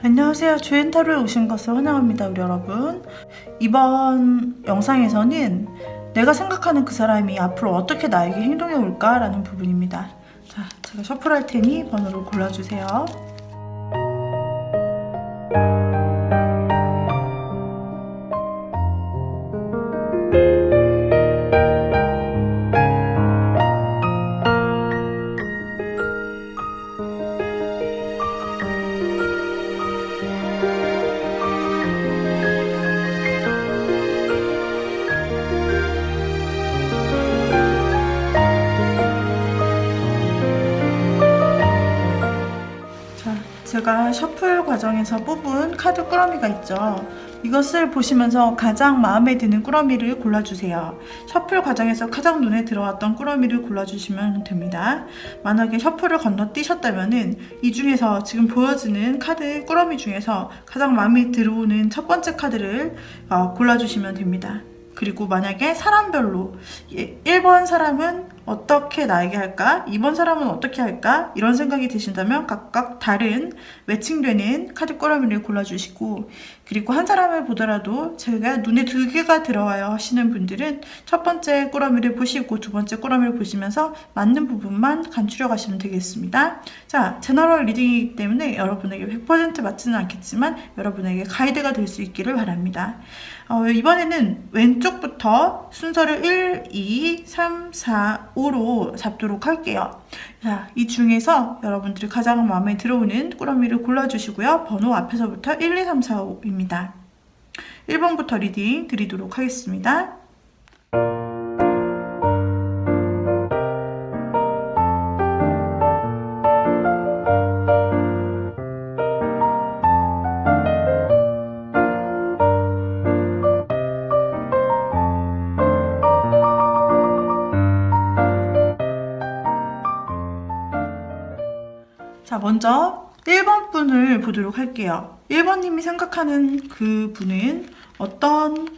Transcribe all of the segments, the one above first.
안녕하세요. 주엔타로에 오신 것을 환영합니다, 우리 여러분. 이번 영상에서는 내가 생각하는 그 사람이 앞으로 어떻게 나에게 행동해 올까라는 부분입니다. 자, 제가 셔플할 테니 번호를 골라주세요. 제가 셔플 과정에서 뽑은 카드 꾸러미가 있죠. 이것을 보시면서 가장 마음에 드는 꾸러미를 골라주세요. 셔플 과정에서 가장 눈에 들어왔던 꾸러미를 골라주시면 됩니다. 만약에 셔플을 건너뛰셨다면 이 중에서 지금 보여지는 카드 꾸러미 중에서 가장 마음에 들어오는 첫 번째 카드를 골라주시면 됩니다. 그리고 만약에 사람별로 1번 사람은 어떻게 나에게 할까? 2번 사람은 어떻게 할까? 이런 생각이 드신다면 각각 다른 매칭되는 카드 꾸러미를 골라주시고, 그리고 한 사람을 보더라도 제가 눈에 2개가 들어와요 하시는 분들은 첫 번째 꾸러미를 보시고 두 번째 꾸러미를 보시면서 맞는 부분만 간추려 가시면 되겠습니다. 자, 제너럴 리딩이기 때문에 여러분에게 100% 맞지는 않겠지만 여러분에게 가이드가 될 수 있기를 바랍니다. 이번에는 왼쪽부터 순서를 1, 2, 3, 4, 5로 잡도록 할게요. 자, 이 중에서 여러분들이 가장 마음에 들어오는 꾸러미를 골라주시고요. 번호 앞에서부터 1, 2, 3, 4, 5입니다. 1번부터 리딩 드리도록 하겠습니다. 자, 먼저 1번 분을 보도록 할게요. 1번님이 생각하는 그 분은 어떤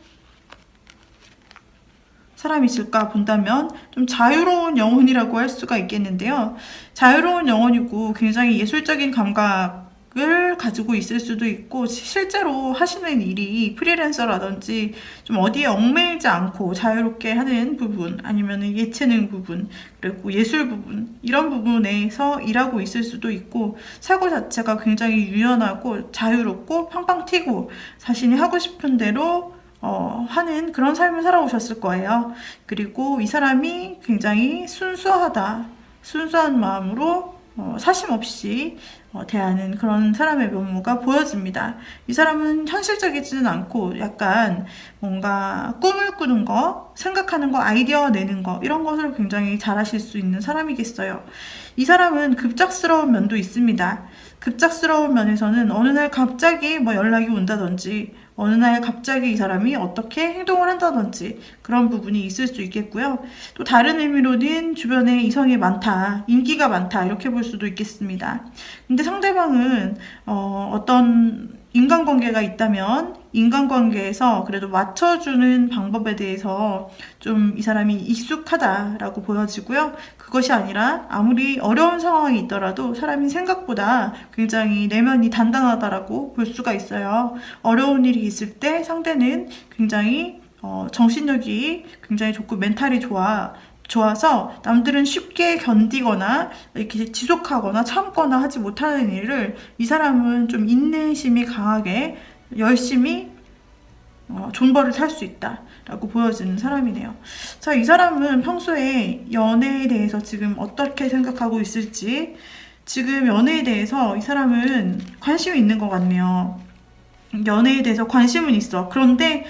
사람이 있을까 본다면 좀 자유로운 영혼이라고 할 수가 있겠는데요. 자유로운 영혼이고 굉장히 예술적인 감각을 가지고 있을 수도 있고, 실제로 하시는 일이 프리랜서라든지 좀 어디에 얽매이지 않고 자유롭게 하는 부분, 아니면 예체능 부분, 그리고 예술 부분, 이런 부분에서 일하고 있을 수도 있고, 사고 자체가 굉장히 유연하고 자유롭고 팡팡 튀고 자신이 하고 싶은 대로 하는 그런 삶을 살아오셨을 거예요. 그리고 이 사람이 굉장히 순수한 마음으로 사심 없이 대하는 그런 사람의 면모가 보여집니다. 이 사람은 현실적이지는 않고 약간 뭔가 꿈을 꾸는 거, 생각하는 거, 아이디어 내는 거, 이런 것을 굉장히 잘하실 수 있는 사람이겠어요. 이 사람은 급작스러운 면도 있습니다. 급작스러운 면에서는 어느 날 갑자기 연락이 온다든지, 어느 날 갑자기 이 사람이 어떻게 행동을 한다든지 그런 부분이 있을 수 있겠고요. 또 다른 의미로는 주변에 이성이 많다, 인기가 많다, 이렇게 볼 수도 있겠습니다. 근데 상대방은 어떤 인간관계가 있다면 인간관계에서 그래도 맞춰주는 방법에 대해서 좀 이 사람이 익숙하다라고 보여지고요. 그것이 아니라 아무리 어려운 상황이 있더라도 사람이 생각보다 굉장히 내면이 단단하다라고 볼 수가 있어요. 어려운 일이 있을 때 상대는 굉장히 정신력이 굉장히 좋고 멘탈이 좋아서 남들은 쉽게 견디거나 이렇게 지속하거나 참거나 하지 못하는 일을 이 사람은 좀 인내심이 강하게 열심히 존버를 살 수 있다라고 보여지는 사람이네요. 자, 이 사람은 평소에 연애에 대해서 지금 어떻게 생각하고 있을지, 지금 연애에 대해서 이 사람은 관심이 있는 것 같네요. 연애에 대해서 관심은 있어. 그런데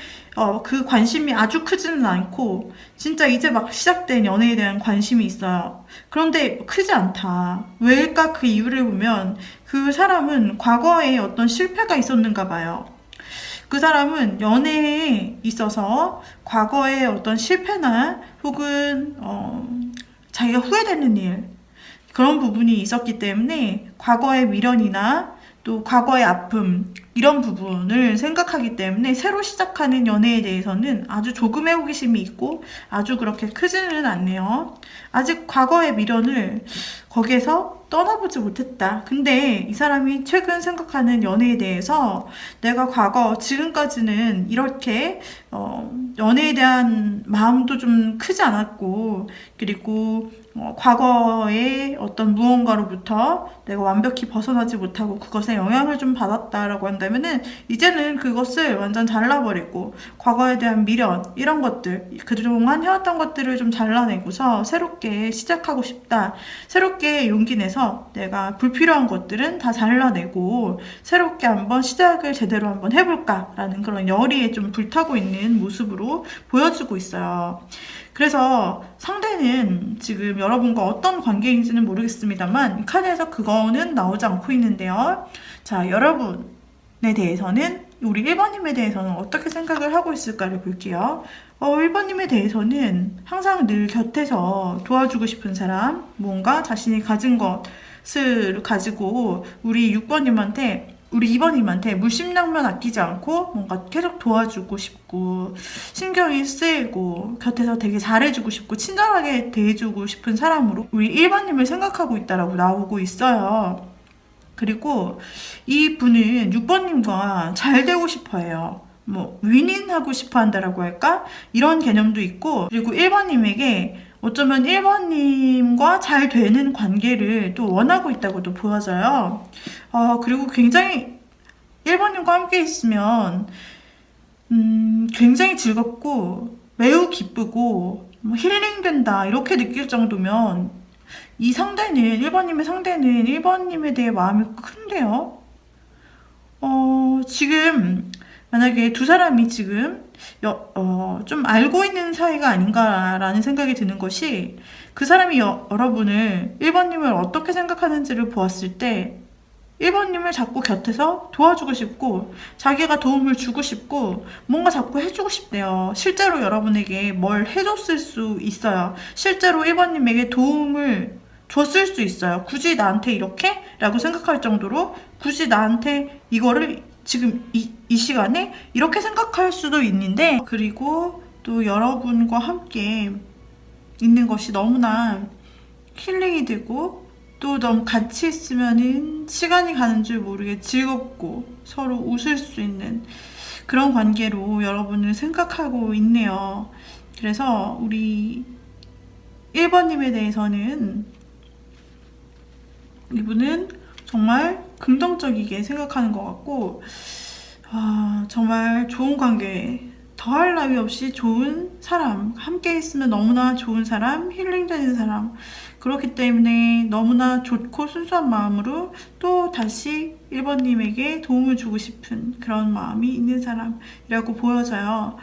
그 관심이 아주 크지는 않고 진짜 이제 막 시작된 연애에 대한 관심이 있어요. 그런데 크지 않다. 왜일까? 그 이유를 보면 그 사람은 과거에 어떤 실패가 있었는가 봐요. 그 사람은 연애에 있어서 과거에 어떤 실패나 혹은 자기가 후회되는 일, 그런 부분이 있었기 때문에 과거의 미련이나 또 과거의 아픔, 이런 부분을 생각하기 때문에 새로 시작하는 연애에 대해서는 아주 조금의 호기심이 있고 아주 그렇게 크지는 않네요. 아직 과거의 미련을 거기에서 떠나보지 못했다. 근데 이 사람이 최근 생각하는 연애에 대해서 내가 과거 지금까지는 이렇게 연애에 대한 마음도 좀 크지 않았고, 그리고 과거의 어떤 무언가로부터 내가 완벽히 벗어나지 못하고 그것에 영향을 좀 받았다라고 한다면은 이제는 그것을 완전 잘라버리고 과거에 대한 미련 이런 것들, 그동안 해왔던 것들을 좀 잘라내고서 새롭게 시작하고 싶다. 새롭게 용기 내서 내가 불필요한 것들은 다 잘라내고 새롭게 한번 시작을 제대로 한번 해볼까라는 그런 열의에 좀 불타고 있는 모습으로 보여주고 있어요. 그래서 상대는 지금 여러분과 어떤 관계인지는 모르겠습니다만 이 카드에서 그거는 나오지 않고 있는데요. 자, 여러분에 대해서는 우리 1번님에 대해서는 어떻게 생각을 하고 있을까를 볼게요. 1번님에 대해서는 항상 늘 곁에서 도와주고 싶은 사람, 뭔가 자신이 가진 것을 가지고 우리 6번님한테 우리 2번님한테 물심양면 아끼지 않고 뭔가 계속 도와주고 싶고 신경이 쓰이고 곁에서 되게 잘해주고 싶고 친절하게 대해주고 싶은 사람으로 우리 1번님을 생각하고 있다라고 나오고 있어요. 그리고 이 분은 6번님과 잘 되고 싶어 해요. 뭐 윈윈하고 싶어 한다라고 할까? 이런 개념도 있고, 그리고 1번님에게 어쩌면 1번님과 잘 되는 관계를 또 원하고 있다고도 보여져요. 그리고 굉장히 1번님과 함께 있으면 굉장히 즐겁고 매우 기쁘고 힐링된다 이렇게 느낄 정도면 이 상대는 1번님의 상대는 1번님에 대해 마음이 큰데요. 지금 만약에 두 사람이 지금 좀 알고 있는 사이가 아닌가라는 생각이 드는 것이, 그 사람이 여러분을 1번님을 어떻게 생각하는지를 보았을 때 1번님을 자꾸 곁에서 도와주고 싶고 자기가 도움을 주고 싶고 뭔가 자꾸 해주고 싶대요. 실제로 여러분에게 뭘 해줬을 수 있어요. 실제로 1번님에게 도움을 줬을 수 있어요. 굳이 나한테 이렇게? 라고 생각할 정도로 굳이 나한테 이거를 지금 이 시간에 이렇게 생각할 수도 있는데, 그리고 또 여러분과 함께 있는 것이 너무나 힐링이 되고 또 너무 같이 있으면은 시간이 가는 줄 모르게 즐겁고 서로 웃을 수 있는 그런 관계로 여러분을 생각하고 있네요. 그래서 우리 1번님에 대해서는 이분은 정말 긍정적이게 생각하는 것 같고, 정말 좋은 관계, 더할 나위 없이 좋은 사람, 함께 있으면 너무나 좋은 사람, 힐링되는 사람, 그렇기 때문에 너무나 좋고 순수한 마음으로 또 다시 1번님에게 도움을 주고 싶은 그런 마음이 있는 사람이라고 보여져요.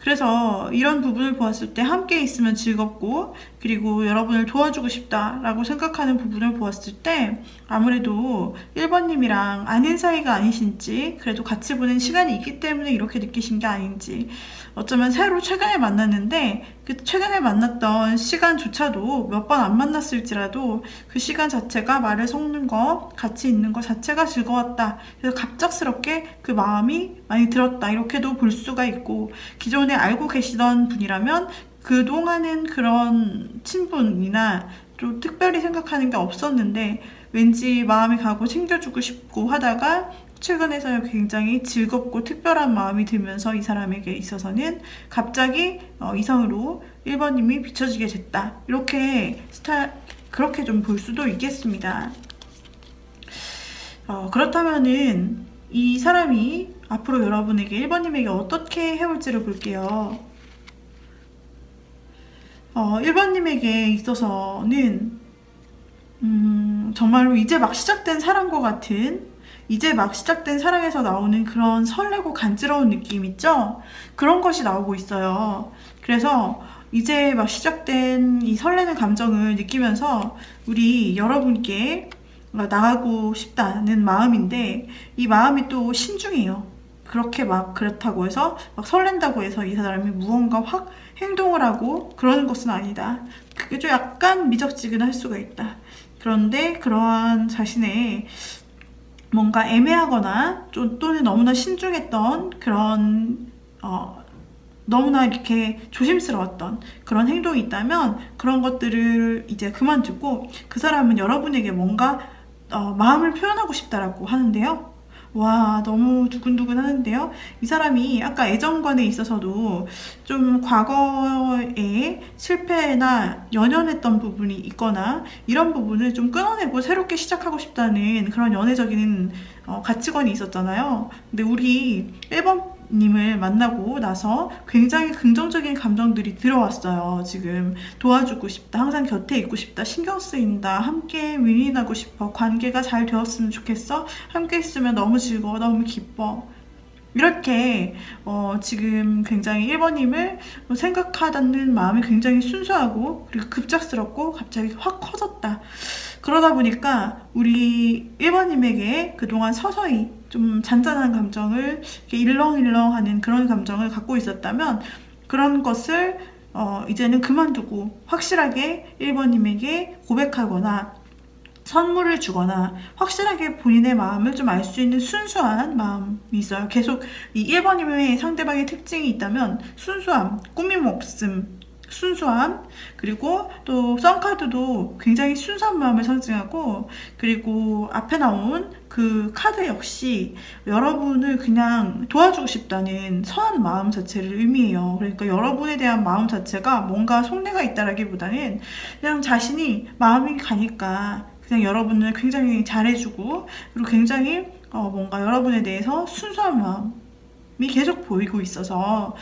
그래서 이런 부분을 보았을 때 함께 있으면 즐겁고 그리고 여러분을 도와주고 싶다라고 생각하는 부분을 보았을 때 아무래도 1번님이랑 아는 사이가 아니신지, 그래도 같이 보낸 시간이 있기 때문에 이렇게 느끼신 게 아닌지, 어쩌면 새로 최근에 만났는데 그 최근에 만났던 시간조차도 몇 번 안 만났을지라도 그 시간 자체가 말을 섞는 거, 같이 있는 거 자체가 즐거웠다. 그래서 갑작스럽게 그 마음이 많이 들었다. 이렇게도 볼 수가 있고, 기존에 알고 계시던 분이라면 그동안은 그런 친분이나 좀 특별히 생각하는 게 없었는데 왠지 마음이 가고 챙겨주고 싶고 하다가 최근에서 굉장히 즐겁고 특별한 마음이 들면서 이 사람에게 있어서는 갑자기 이성으로 1번님이 비춰지게 됐다. 이렇게 그렇게 좀 볼 수도 있겠습니다. 그렇다면은 이 사람이 앞으로 여러분에게 1번님에게 어떻게 해올지를 볼게요. 1번님에게 있어서는 정말로 이제 막 시작된 사랑과 같은, 이제 막 시작된 사랑에서 나오는 그런 설레고 간지러운 느낌 있죠? 그런 것이 나오고 있어요. 그래서 이제 막 시작된 이 설레는 감정을 느끼면서 우리 여러분께 나가고 싶다는 마음인데, 이 마음이 또 신중해요. 그렇게 막 그렇다고 해서 막 설렌다고 해서 이 사람이 무언가 확 행동을 하고 그러는 것은 아니다. 그게 좀 약간 미적지근할 수가 있다. 그런데 그러한 자신의 뭔가 애매하거나 또는 너무나 신중했던 그런 너무나 이렇게 조심스러웠던 그런 행동이 있다면 그런 것들을 이제 그만두고 그 사람은 여러분에게 뭔가 마음을 표현하고 싶다라고 하는데요. 와, 너무 두근두근 하는데요. 이 사람이 아까 애정관에 있어서도 좀 과거에 실패나 연연했던 부분이 있거나 이런 부분을 좀 끊어내고 새롭게 시작하고 싶다는 그런 연애적인 가치관이 있었잖아요. 근데 우리 1번 님을 만나고 나서 굉장히 긍정적인 감정들이 들어왔어요. 지금 도와주고 싶다, 항상 곁에 있고 싶다, 신경 쓰인다, 함께 윈윈하고 싶어, 관계가 잘 되었으면 좋겠어, 함께 있으면 너무 즐거워, 너무 기뻐. 이렇게 지금 굉장히 1번님을 생각하다는 마음이 굉장히 순수하고 그리고 급작스럽고 갑자기 확 커졌다. 그러다 보니까 우리 1번님에게 그동안 서서히 좀 잔잔한 감정을 이렇게 일렁일렁하는 그런 감정을 갖고 있었다면 그런 것을 이제는 그만두고 확실하게 1번님에게 고백하거나 선물을 주거나 확실하게 본인의 마음을 좀 알 수 있는 순수한 마음이 있어요. 계속 이 1번님의 상대방의 특징이 있다면 순수함, 꾸밈 없음, 순수함, 그리고 또 썬카드도 굉장히 순수한 마음을 상징하고, 그리고 앞에 나온 그 카드 역시 여러분을 그냥 도와주고 싶다는 선한 마음 자체를 의미해요. 그러니까 여러분에 대한 마음 자체가 뭔가 속내가 있다라기보다는 그냥 자신이 마음이 가니까 그냥 여러분을 굉장히 잘해주고, 그리고 굉장히 뭔가 여러분에 대해서 순수한 마음이 계속 보이고 있어서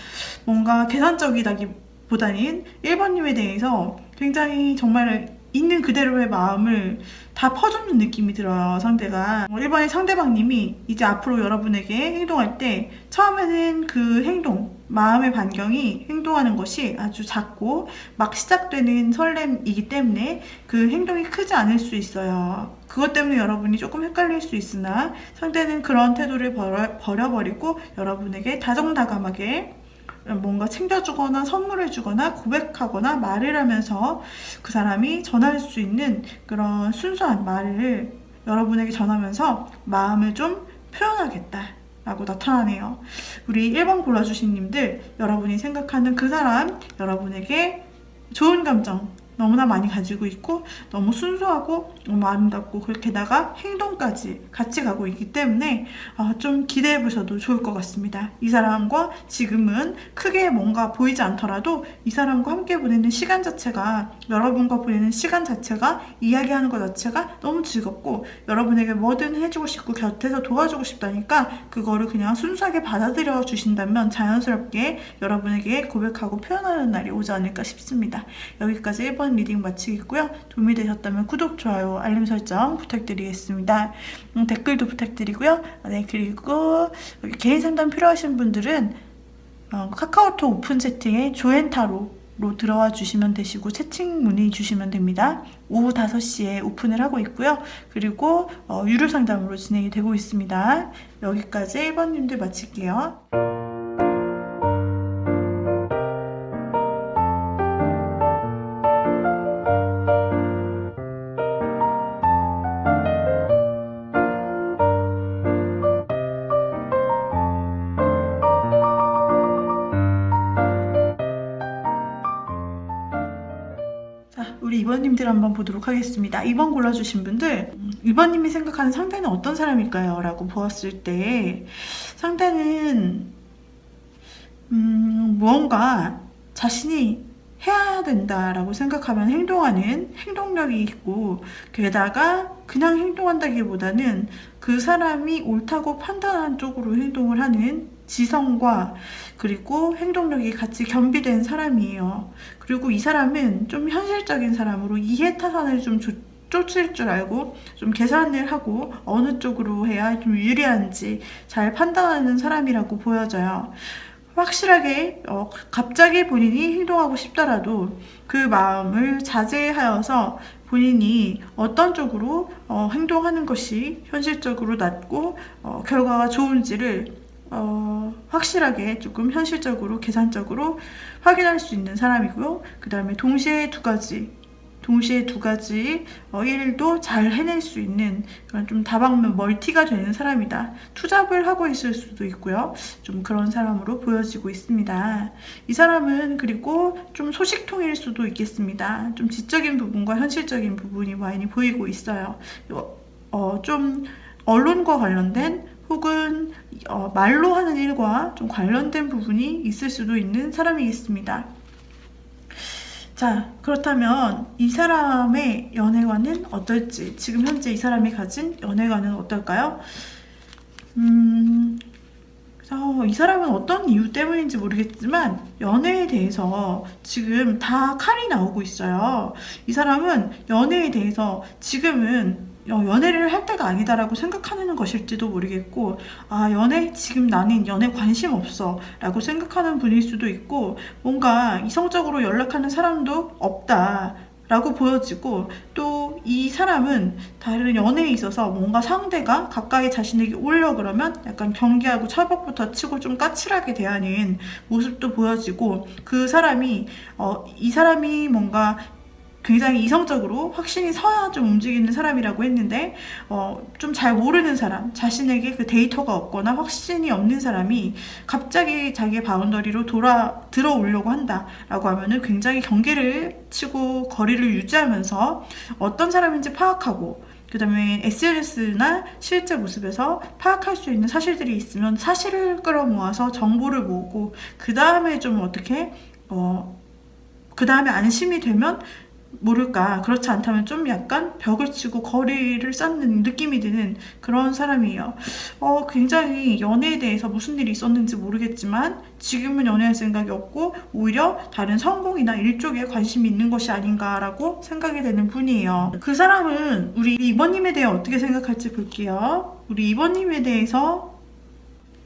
뭔가 계산적이다기보다는 1번님에 대해서 굉장히 정말 있는 그대로의 마음을 다 퍼주는 느낌이 들어요, 상대가. 1번의 상대방님이 이제 앞으로 여러분에게 행동할 때 처음에는 그 행동, 마음의 반경이 행동하는 것이 아주 작고 막 시작되는 설렘이기 때문에 그 행동이 크지 않을 수 있어요. 그것 때문에 여러분이 조금 헷갈릴 수 있으나 상대는 그런 태도를 버려버리고 여러분에게 다정다감하게 뭔가 챙겨주거나 선물을 주거나 고백하거나 말을 하면서 그 사람이 전할 수 있는 그런 순수한 말을 여러분에게 전하면서 마음을 좀 표현하겠다 라고 나타나네요. 우리 1번 골라주신 님들, 여러분이 생각하는 그 사람, 여러분에게 좋은 감정 너무나 많이 가지고 있고 너무 순수하고 너무 아름답고 그렇게다가 행동까지 같이 가고 있기 때문에 좀 기대해 보셔도 좋을 것 같습니다. 이 사람과 지금은 크게 뭔가 보이지 않더라도 이 사람과 함께 보내는 시간 자체가, 여러분과 보내는 시간 자체가, 이야기하는 것 자체가 너무 즐겁고 여러분에게 뭐든 해주고 싶고 곁에서 도와주고 싶다니까 그거를 그냥 순수하게 받아들여 주신다면 자연스럽게 여러분에게 고백하고 표현하는 날이 오지 않을까 싶습니다. 여기까지 1번 리딩 마치겠고요. 도움이 되셨다면 구독, 좋아요, 알림 설정 부탁드리겠습니다. 댓글도 부탁드리고요. 네, 그리고 개인 상담 필요하신 분들은 카카오톡 오픈 채팅에 조앤타로로 들어와 주시면 되시고 채팅 문의 주시면 됩니다. 오후 5시에 오픈을 하고 있고요. 그리고 유료 상담으로 진행이 되고 있습니다. 여기까지 1번님들 마칠게요. 우리 2번님들 한번 보도록 하겠습니다. 2번 골라주신 분들, 2번님이 생각하는 상대는 어떤 사람일까요? 라고 보았을 때 상대는 무언가 자신이 해야 된다라고 생각하면 행동하는 행동력이 있고, 게다가 그냥 행동한다기보다는 그 사람이 옳다고 판단한 쪽으로 행동을 하는 지성과 그리고 행동력이 같이 겸비된 사람이에요. 그리고 이 사람은 좀 현실적인 사람으로 이해타산을 좀 쫓을 줄 알고 좀 계산을 하고 어느 쪽으로 해야 좀 유리한지 잘 판단하는 사람이라고 보여져요. 확실하게 갑자기 본인이 행동하고 싶더라도 그 마음을 자제하여서 본인이 어떤 쪽으로 행동하는 것이 현실적으로 낫고 결과가 좋은지를 확실하게 조금 현실적으로 계산적으로 확인할 수 있는 사람이고요. 그 다음에 동시에 두 가지 동시에 두 가지 일도 잘 해낼 수 있는 그런 좀 다방면 멀티가 되는 사람이다. 투잡을 하고 있을 수도 있고요. 좀 그런 사람으로 보여지고 있습니다. 이 사람은 그리고 좀 소식통일 수도 있겠습니다. 좀 지적인 부분과 현실적인 부분이 많이 보이고 있어요. 좀 언론과 관련된 혹은 말로 하는 일과 좀 관련된 부분이 있을 수도 있는 사람이겠습니다. 자, 그렇다면 이 사람의 연애관은 어떨지, 지금 현재 이 사람이 가진 연애관은 어떨까요? 그래서 이 사람은 어떤 이유 때문인지 모르겠지만 연애에 대해서 지금 다 칼이 나오고 있어요. 이 사람은 연애에 대해서 지금은 연애를 할 때가 아니다라고 생각하는 것일지도 모르겠고, 아, 지금 나는 연애 관심 없어 라고 생각하는 분일 수도 있고, 뭔가 이성적으로 연락하는 사람도 없다 라고 보여지고, 또 이 사람은 다른 연애에 있어서 뭔가 상대가 가까이 자신에게 오려 그러면 약간 경계하고 철벽부터 치고 좀 까칠하게 대하는 모습도 보여지고, 이 사람이 뭔가 굉장히 이성적으로 확신이 서야 좀 움직이는 사람이라고 했는데, 좀 잘 모르는 사람, 자신에게 그 데이터가 없거나 확신이 없는 사람이 갑자기 자기의 바운더리로 들어오려고 한다라고 하면은 굉장히 경계를 치고 거리를 유지하면서 어떤 사람인지 파악하고, 그 다음에 SNS나 실제 모습에서 파악할 수 있는 사실들이 있으면 사실을 끌어모아서 정보를 모으고, 그 다음에 좀 그 다음에 안심이 되면 모를까, 그렇지 않다면 좀 약간 벽을 치고 거리를 쌓는 느낌이 드는 그런 사람이에요. 굉장히 연애에 대해서 무슨 일이 있었는지 모르겠지만 지금은 연애할 생각이 없고 오히려 다른 성공이나 일 쪽에 관심이 있는 것이 아닌가라고 생각이 되는 분이에요. 그 사람은 우리 2번님에 대해 어떻게 생각할지 볼게요. 우리 2번님에 대해서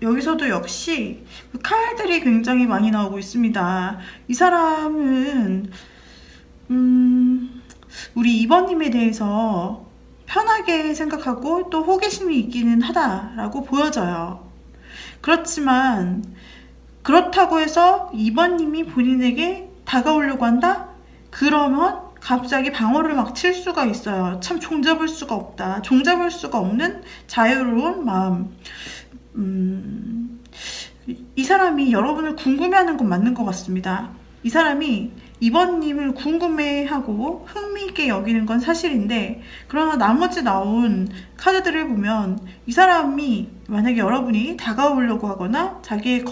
여기서도 역시 그 칼들이 굉장히 많이 나오고 있습니다. 이 사람은 우리 2번님에 대해서 편하게 생각하고 또 호기심이 있기는 하다라고 보여져요. 그렇지만 그렇다고 해서 2번님이 본인에게 다가오려고 한다? 그러면 갑자기 방어를 막 칠 수가 있어요. 참 종잡을 수가 없다. 종잡을 수가 없는 자유로운 마음. 이 사람이 여러분을 궁금해하는 건 맞는 것 같습니다. 이 사람이 2번님을 궁금해하고 흥미있게 여기는 건 사실인데, 그러나 나머지 나온 카드들을 보면 이 사람이 만약에 여러분이 다가오려고 하거나 자기의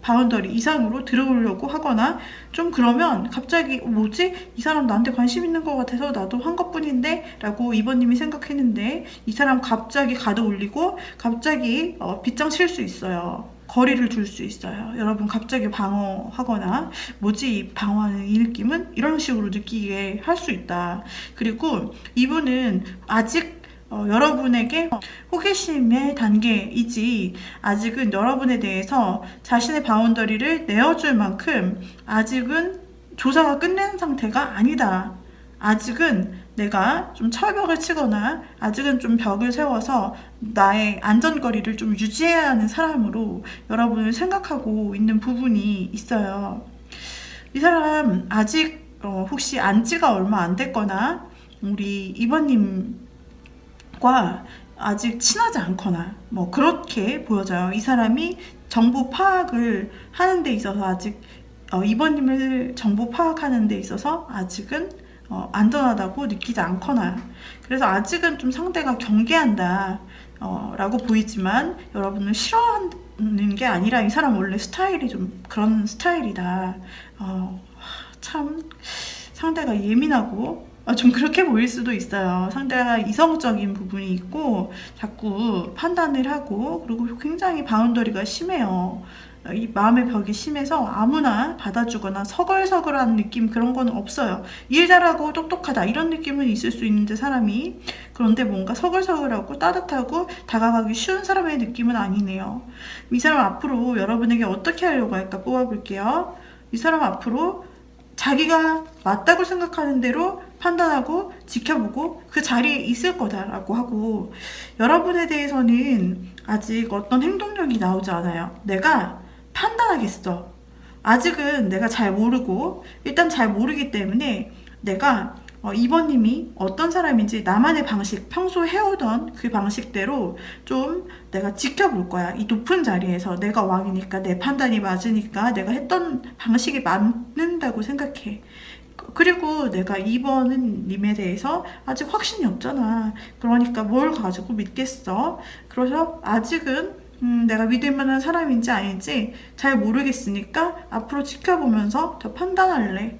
바운더리 이상으로 들어오려고 하거나 좀 그러면 갑자기 뭐지? 이 사람 나한테 관심 있는 것 같아서 나도 한 것뿐인데? 라고 2번님이 생각했는데 이 사람 갑자기 가드 올리고 갑자기 빗장 칠 수 있어요. 거리를 둘 수 있어요. 여러분 갑자기 방어하거나 뭐지 방어하는 이 느낌은? 이런 식으로 느끼게 할 수 있다. 그리고 이분은 아직 여러분에게 호기심의 단계이지 아직은 여러분에 대해서 자신의 바운더리를 내어줄 만큼 아직은 조사가 끝낸 상태가 아니다. 아직은 내가 좀 철벽을 치거나 아직은 좀 벽을 세워서 나의 안전거리를 좀 유지해야 하는 사람으로 여러분을 생각하고 있는 부분이 있어요. 이 사람 아직 혹시 안지가 얼마 안 됐거나 우리 2번님과 아직 친하지 않거나 뭐 그렇게 보여져요. 이 사람이 정보 파악을 하는 데 있어서 아직 2번님을 정보 파악하는 데 있어서 아직은 안전하다고 느끼지 않거나, 그래서 아직은 좀 상대가 경계한다 라고 보이지만 여러분을 싫어하는 게 아니라 이 사람 원래 스타일이 좀 그런 스타일이다. 참 상대가 예민하고 좀 그렇게 보일 수도 있어요. 상대가 이성적인 부분이 있고 자꾸 판단을 하고, 그리고 굉장히 바운더리가 심해요. 이 마음의 벽이 심해서 아무나 받아주거나 서글서글한 느낌 그런 건 없어요. 일 잘하고 똑똑하다 이런 느낌은 있을 수 있는데 사람이, 그런데 뭔가 서글서글하고 따뜻하고 다가가기 쉬운 사람의 느낌은 아니네요. 이 사람 앞으로 여러분에게 어떻게 하려고 할까 뽑아볼게요. 이 사람 앞으로 자기가 맞다고 생각하는 대로 판단하고 지켜보고 그 자리에 있을 거다라고 하고, 여러분에 대해서는 아직 어떤 행동력이 나오지 않아요. 내가 판단하겠어. 아직은 내가 잘 모르고, 일단 잘 모르기 때문에 내가 2번님이 어떤 사람인지 나만의 방식, 평소 해오던 그 방식대로 좀 내가 지켜볼 거야. 이 높은 자리에서 내가 왕이니까, 내 판단이 맞으니까, 내가 했던 방식이 맞는다고 생각해. 그리고 내가 2번은 님에 대해서 아직 확신이 없잖아. 그러니까 뭘 가지고 믿겠어? 그래서 아직은 내가 믿을 만한 사람인지 아닌지 잘 모르겠으니까 앞으로 지켜보면서 더 판단할래.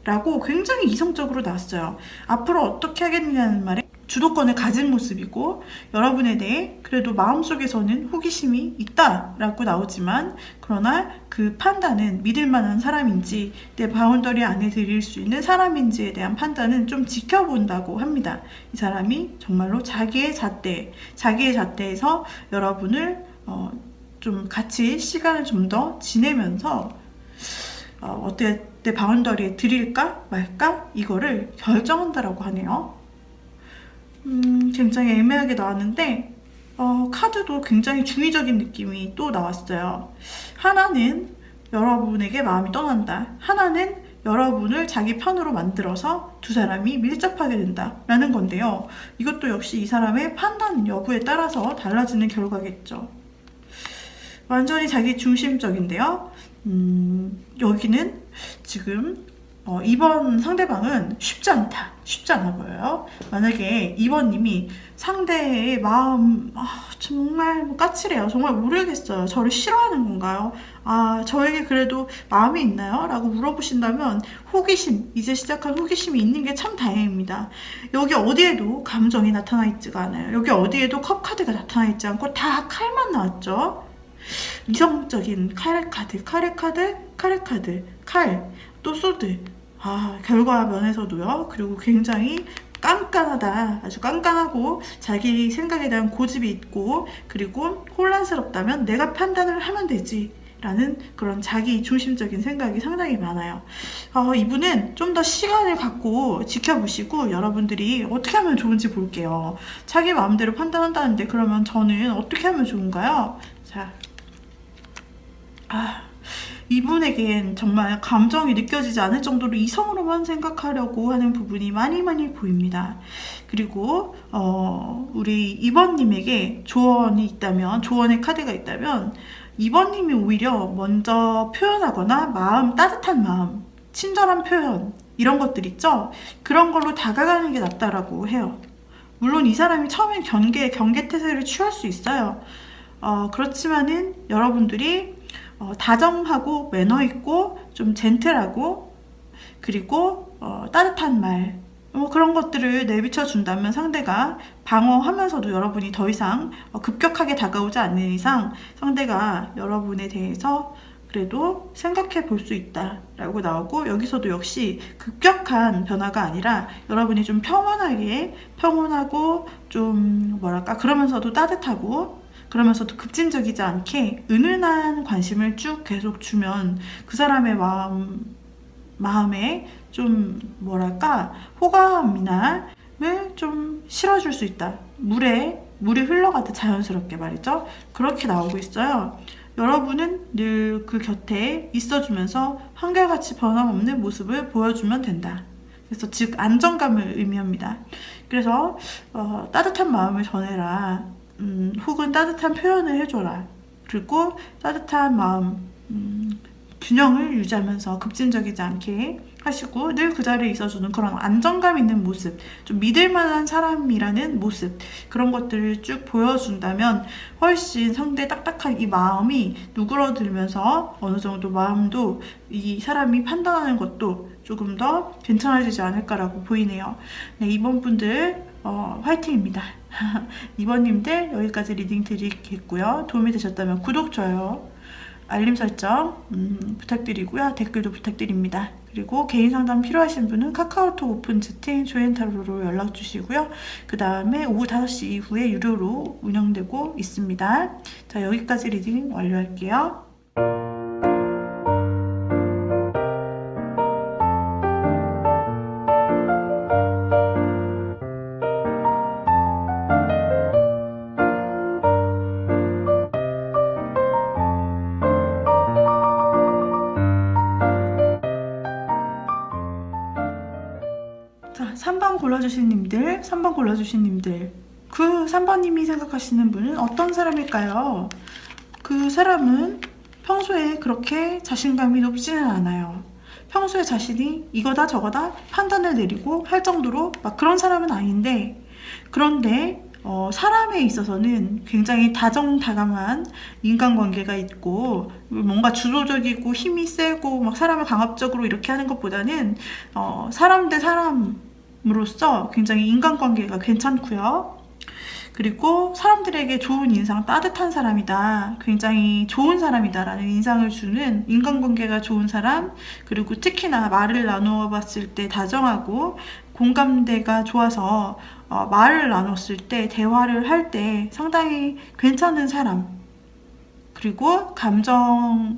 라고 굉장히 이성적으로 나왔어요. 앞으로 어떻게 하겠느냐는 말에 주도권을 가진 모습이고, 여러분에 대해 그래도 마음속에서는 호기심이 있다라고 나오지만, 그러나 그 판단은 믿을 만한 사람인지, 내 바운더리 안에 들일 수 있는 사람인지에 대한 판단은 좀 지켜본다고 합니다. 이 사람이 정말로 자기의 잣대에서 여러분을 좀 같이 시간을 좀 더 지내면서 어때, 내 바운더리에 들일까 말까 이거를 결정한다라고 하네요. 굉장히 애매하게 나왔는데 카드도 굉장히 중의적인 느낌이 또 나왔어요. 하나는 여러분에게 마음이 떠난다. 하나는 여러분을 자기 편으로 만들어서 두 사람이 밀접하게 된다 라는 건데요. 이것도 역시 이 사람의 판단 여부에 따라서 달라지는 결과겠죠. 완전히 자기 중심적인데요. 여기는 지금 2번 상대방은 쉽지 않아 보여요. 만약에 2번님이 상대의 마음, 정말 까칠해요. 정말 모르겠어요. 저를 싫어하는 건가요? 저에게 그래도 마음이 있나요? 라고 물어보신다면 이제 시작한 호기심이 있는 게 참 다행입니다. 여기 어디에도 감정이 나타나 있지가 않아요. 여기 어디에도 컵카드가 나타나 있지 않고 다 칼만 나왔죠. 이성적인 칼, 또 소드. 결과 면에서도요. 그리고 굉장히 깐깐하다. 아주 깐깐하고 자기 생각에 대한 고집이 있고, 그리고 혼란스럽다면 내가 판단을 하면 되지 라는 그런 자기 중심적인 생각이 상당히 많아요. 이분은 좀 더 시간을 갖고 지켜보시고 여러분들이 어떻게 하면 좋은지 볼게요. 자기 마음대로 판단한다는데 그러면 저는 어떻게 하면 좋은가요? 자, 이분에겐 정말 감정이 느껴지지 않을 정도로 이성으로만 생각하려고 하는 부분이 많이 보입니다. 그리고 우리 2번님에게 조언의 카드가 있다면 2번님이 오히려 먼저 표현하거나 따뜻한 마음, 친절한 표현 이런 것들 있죠? 그런 걸로 다가가는 게 낫다라고 해요. 물론 이 사람이 처음엔 경계태세를 취할 수 있어요. 그렇지만은 여러분들이 다정하고 매너 있고 좀 젠틀하고, 그리고 따뜻한 말, 그런 것들을 내비쳐 준다면 상대가 방어하면서도 여러분이 더 이상 급격하게 다가오지 않는 이상 상대가 여러분에 대해서 그래도 생각해 볼 수 있다라고 나오고, 여기서도 역시 급격한 변화가 아니라 여러분이 좀 평온하고 좀 그러면서도 따뜻하고, 그러면서도 급진적이지 않게 은은한 관심을 쭉 계속 주면 그 사람의 마음에 좀 호감을 좀 실어줄 수 있다. 물이 흘러가듯 자연스럽게 말이죠. 그렇게 나오고 있어요. 여러분은 늘 그 곁에 있어주면서 한결같이 변함없는 모습을 보여주면 된다. 그래서 즉 안정감을 의미합니다. 그래서 따뜻한 마음을 전해라. 혹은 따뜻한 표현을 해줘라. 그리고 따뜻한 마음, 균형을 유지하면서 급진적이지 않게 하시고 늘 그 자리에 있어주는 그런 안정감 있는 모습, 좀 믿을 만한 사람이라는 모습, 그런 것들을 쭉 보여준다면 훨씬 상대 딱딱한 이 마음이 누그러들면서 어느 정도 마음도 이 사람이 판단하는 것도 조금 더 괜찮아지지 않을까라고 보이네요. 네, 이번 분들 화이팅입니다. 2번님들 여기까지 리딩 드리겠고요. 도움이 되셨다면 구독, 좋아요, 알림 설정 부탁드리고요. 댓글도 부탁드립니다. 그리고 개인 상담 필요하신 분은 카카오톡 오픈 채팅 조앤타로로 연락 주시고요. 그 다음에 오후 5시 이후에 유료로 운영되고 있습니다. 자, 여기까지 리딩 완료할게요. 자, 3번 골라주신 님들, 3번 골라주신 님들. 그 3번님이 생각하시는 분은 어떤 사람일까요? 그 사람은 평소에 그렇게 자신감이 높지는 않아요. 평소에 자신이 이거다 저거다 판단을 내리고 할 정도로 막 그런 사람은 아닌데, 그런데 사람에 있어서는 굉장히 다정다감한 인간관계가 있고, 뭔가 주도적이고 힘이 세고 막 사람을 강압적으로 이렇게 하는 것보다는 사람 대 사람으로서 굉장히 인간관계가 괜찮고요. 그리고 사람들에게 좋은 인상, 따뜻한 사람이다, 굉장히 좋은 사람이다라는 인상을 주는 인간관계가 좋은 사람, 그리고 특히나 말을 나누어 봤을 때 다정하고 공감대가 좋아서 말을 나눴을 때, 대화를 할 때 상당히 괜찮은 사람, 그리고 감정에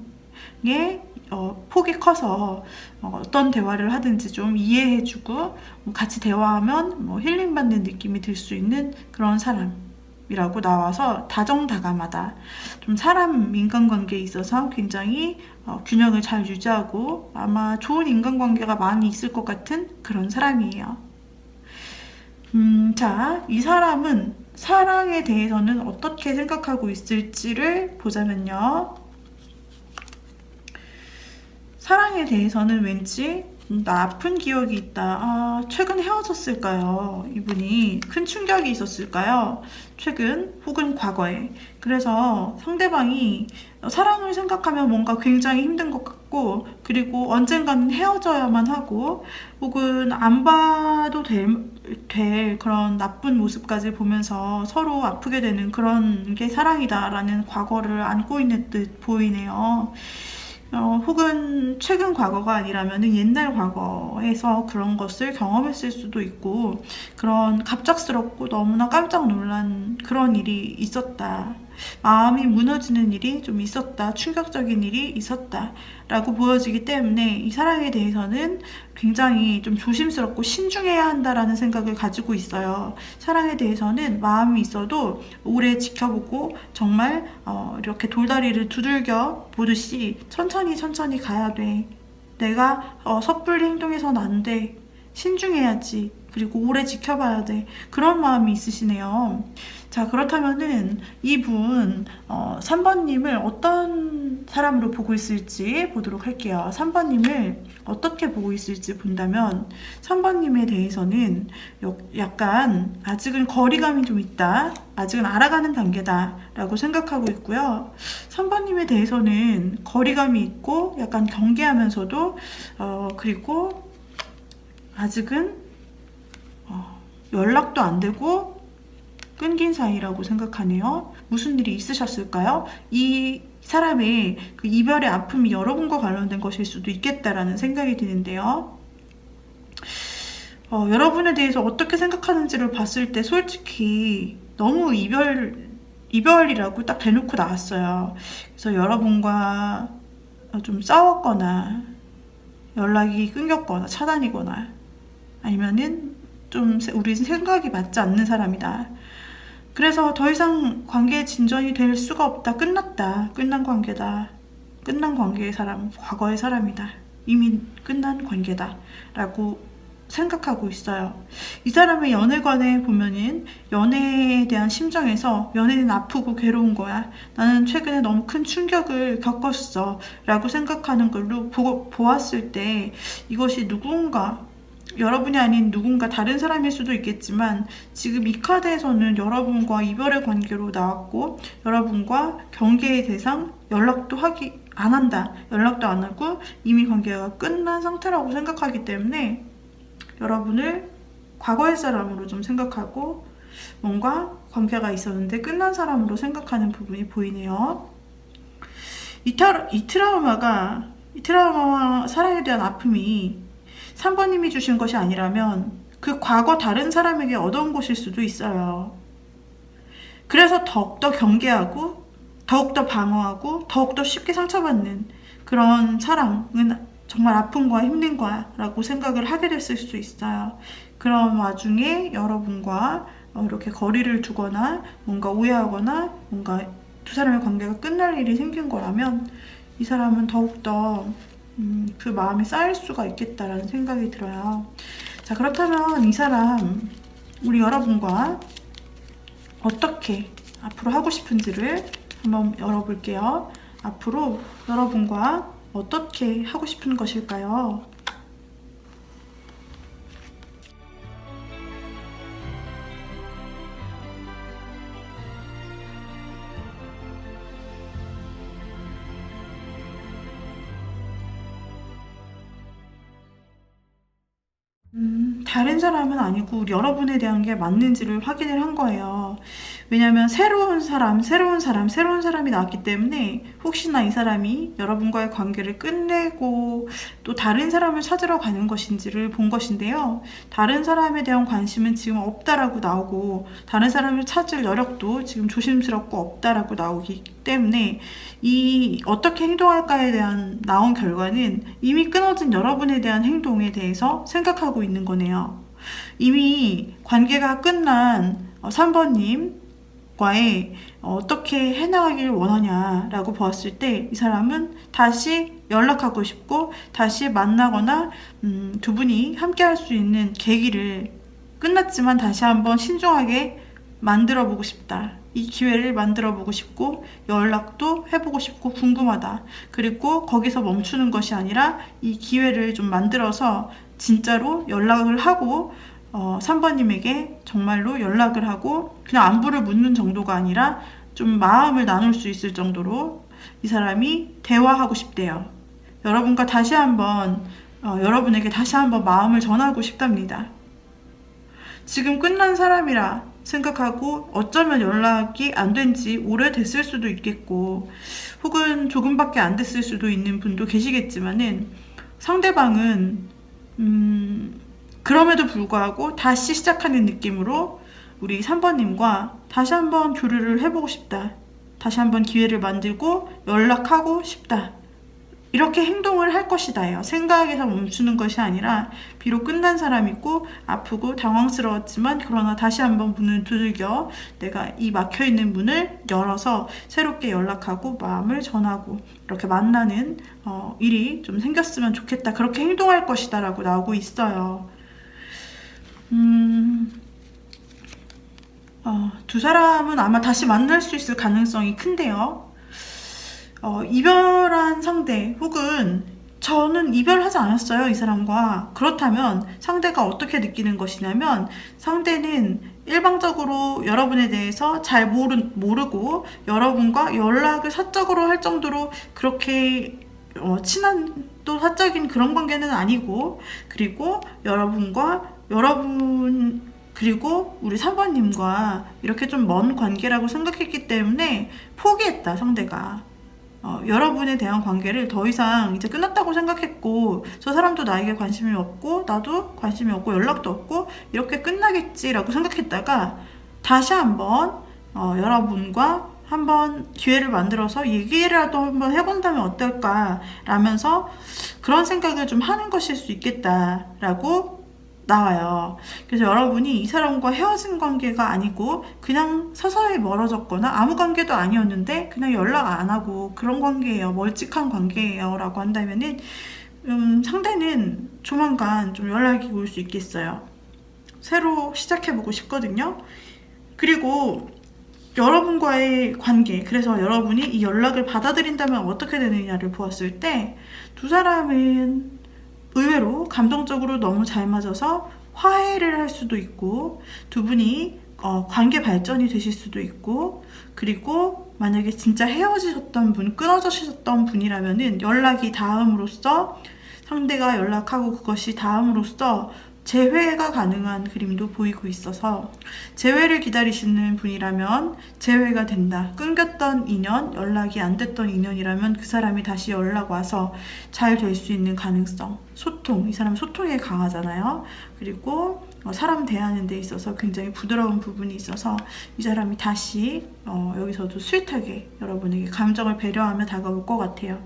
폭이 커서 어떤 대화를 하든지 좀 이해해주고 같이 대화하면 힐링받는 느낌이 들 수 있는 그런 사람이라고 나와서 다정다감하다. 좀 사람 인간관계에 있어서 굉장히 균형을 잘 유지하고 아마 좋은 인간관계가 많이 있을 것 같은 그런 사람이에요. 자, 이 사람은 사랑에 대해서는 어떻게 생각하고 있을지를 보자면요. 사랑에 대해서는 왠지 나 아픈 기억이 있다. 최근 헤어졌을까요? 이분이 큰 충격이 있었을까요? 최근 혹은 과거에. 그래서 상대방이 사랑을 생각하면 뭔가 굉장히 힘든 것 같고, 그리고 언젠가는 헤어져야만 하고, 혹은 안 봐도 될 그런 나쁜 모습까지 보면서 서로 아프게 되는 그런 게 사랑이다라는 과거를 안고 있는 듯 보이네요. 혹은 최근 과거가 아니라면 옛날 과거에서 그런 것을 경험했을 수도 있고, 그런 갑작스럽고 너무나 깜짝 놀란 그런 일이 있었다. 마음이 무너지는 일이 좀 있었다. 충격적인 일이 있었다. 라고 보여지기 때문에 이 사랑에 대해서는 굉장히 좀 조심스럽고 신중해야 한다라는 생각을 가지고 있어요. 사랑에 대해서는 마음이 있어도 오래 지켜보고 정말 이렇게 돌다리를 두들겨 보듯이 천천히 가야 돼. 내가 섣불리 행동해서는 안 돼. 신중해야지. 그리고 오래 지켜봐야 돼. 그런 마음이 있으시네요. 자, 그렇다면은 이분 3번님을 어떤 사람으로 보고 있을지 보도록 할게요. 3번님을 어떻게 보고 있을지 본다면 3번님에 대해서는 약간 아직은 거리감이 좀 있다. 아직은 알아가는 단계다 라고 생각하고 있고요. 3번님에 대해서는 거리감이 있고 약간 경계하면서도 그리고 아직은 연락도 안 되고 끊긴 사이라고 생각하네요. 무슨 일이 있으셨을까요? 이 사람의 그 이별의 아픔이 여러분과 관련된 것일 수도 있겠다라는 생각이 드는데요. 여러분에 대해서 어떻게 생각하는지를 봤을 때 솔직히 너무 이별이라고 딱 대놓고 나왔어요. 그래서 여러분과 좀 싸웠거나 연락이 끊겼거나 차단이거나 아니면은 좀 우리 생각이 맞지 않는 사람이다. 그래서 더 이상 관계의 진전이 될 수가 없다. 끝났다. 끝난 관계다. 끝난 관계의 사람, 과거의 사람이다. 이미 끝난 관계다. 라고 생각하고 있어요. 이 사람의 연애관에 보면은 연애에 대한 심정에서 연애는 아프고 괴로운 거야. 나는 최근에 너무 큰 충격을 겪었어. 라고 생각하는 걸로 보았을 때 이것이 누군가 여러분이 아닌 누군가 다른 사람일 수도 있겠지만 지금 이 카드에서는 여러분과 이별의 관계로 나왔고 여러분과 경계의 대상, 연락도 안 한다. 연락도 안 하고 이미 관계가 끝난 상태라고 생각하기 때문에 여러분을 과거의 사람으로 좀 생각하고 뭔가 관계가 있었는데 끝난 사람으로 생각하는 부분이 보이네요. 이 트라우마와 사랑에 대한 아픔이 3번님이 주신 것이 아니라면 그 과거 다른 사람에게 얻어온 것일 수도 있어요. 그래서 더욱더 경계하고 더욱더 방어하고 더욱더 쉽게 상처받는 그런 사랑은 정말 아픈 거야, 힘든 거야 라고 생각을 하게 됐을 수 있어요. 그런 와중에 여러분과 이렇게 거리를 두거나 뭔가 오해하거나 뭔가 두 사람의 관계가 끝날 일이 생긴 거라면 이 사람은 더욱더 그 마음이 쌓일 수가 있겠다라는 생각이 들어요. 자, 그렇다면 이 사람, 우리 여러분과 어떻게 앞으로 하고 싶은지를 한번 열어볼게요. 앞으로 여러분과 어떻게 하고 싶은 것일까요? 다른 사람은 아니고 우리 여러분에 대한 게 맞는지를 확인을 한 거예요. 왜냐면 새로운 사람이 나왔기 때문에 혹시나 이 사람이 여러분과의 관계를 끝내고 또 다른 사람을 찾으러 가는 것인지를 본 것인데요. 다른 사람에 대한 관심은 지금 없다라고 나오고 다른 사람을 찾을 여력도 지금 조심스럽고 없다라고 나오기 때문에 이 어떻게 행동할까에 대한 나온 결과는 이미 끊어진 여러분에 대한 행동에 대해서 생각하고 있는 거네요. 이미 관계가 끝난 3번님과의 어떻게 해나가길 원하냐라고 보았을 때 이 사람은 다시 연락하고 싶고 다시 만나거나 두 분이 함께 할 수 있는 계기를 끝났지만 다시 한번 신중하게 만들어 보고 싶다. 이 기회를 만들어 보고 싶고 연락도 해보고 싶고 궁금하다. 그리고 거기서 멈추는 것이 아니라 이 기회를 좀 만들어서 진짜로 연락을 하고 3번님에게 정말로 연락을 하고 그냥 안부를 묻는 정도가 아니라 좀 마음을 나눌 수 있을 정도로 이 사람이 대화하고 싶대요. 여러분과 다시 한번 여러분에게 다시 한번 마음을 전하고 싶답니다. 지금 끝난 사람이라 생각하고 어쩌면 연락이 안 된 지 오래됐을 수도 있겠고 혹은 조금밖에 안 됐을 수도 있는 분도 계시겠지만은 상대방은 그럼에도 불구하고 다시 시작하는 느낌으로 우리 3번님과 다시 한번 교류를 해보고 싶다. 다시 한번 기회를 만들고 연락하고 싶다. 이렇게 행동을 할 것이다예요. 생각에서 멈추는 것이 아니라 비록 끝난 사람이고 아프고 당황스러웠지만 그러나 다시 한번 문을 두들겨 내가 이 막혀있는 문을 열어서 새롭게 연락하고 마음을 전하고 이렇게 만나는 일이 좀 생겼으면 좋겠다. 그렇게 행동할 것이다 라고 나오고 있어요. 두 사람은 아마 다시 만날 수 있을 가능성이 큰데요. 이별한 상대 혹은 저는 이별하지 않았어요, 이 사람과. 그렇다면 상대가 어떻게 느끼는 것이냐면 상대는 일방적으로 여러분에 대해서 잘 모르고 여러분과 연락을 사적으로 할 정도로 그렇게 친한 또 사적인 그런 관계는 아니고 그리고 그리고 우리 3번님과 이렇게 좀 먼 관계라고 생각했기 때문에 포기했다, 상대가. 여러분에 대한 관계를 더 이상 이제 끝났다고 생각했고 저 사람도 나에게 관심이 없고 나도 관심이 없고 연락도 없고 이렇게 끝나겠지라고 생각했다가 다시 한번 여러분과 한번 기회를 만들어서 얘기라도 한번 해본다면 어떨까 라면서 그런 생각을 좀 하는 것일 수 있겠다라고 나와요. 그래서 여러분이 이 사람과 헤어진 관계가 아니고 그냥 서서히 멀어졌거나 아무 관계도 아니었는데 그냥 연락 안 하고 그런 관계예요. 멀찍한 관계예요. 라고 한다면은 상대는 조만간 좀 연락이 올 수 있겠어요. 새로 시작해보고 싶거든요. 그리고 여러분과의 관계, 그래서 여러분이 이 연락을 받아들인다면 어떻게 되느냐를 보았을 때 두 사람은 의외로 감정적으로 너무 잘 맞아서 화해를 할 수도 있고 두 분이 관계 발전이 되실 수도 있고 그리고 만약에 진짜 헤어지셨던 분, 끊어지셨던 분이라면은 연락이 닿음으로써 상대가 연락하고 그것이 닿음으로써 재회가 가능한 그림도 보이고 있어서 재회를 기다리시는 분이라면 재회가 된다. 끊겼던 인연, 연락이 안 됐던 인연이라면 그 사람이 다시 연락 와서 잘 될 수 있는 가능성, 소통, 이 사람 소통에 강하잖아요. 그리고 사람 대하는 데 있어서 굉장히 부드러운 부분이 있어서 이 사람이 다시 여기서도 스윗하게 여러분에게 감정을 배려하며 다가올 것 같아요.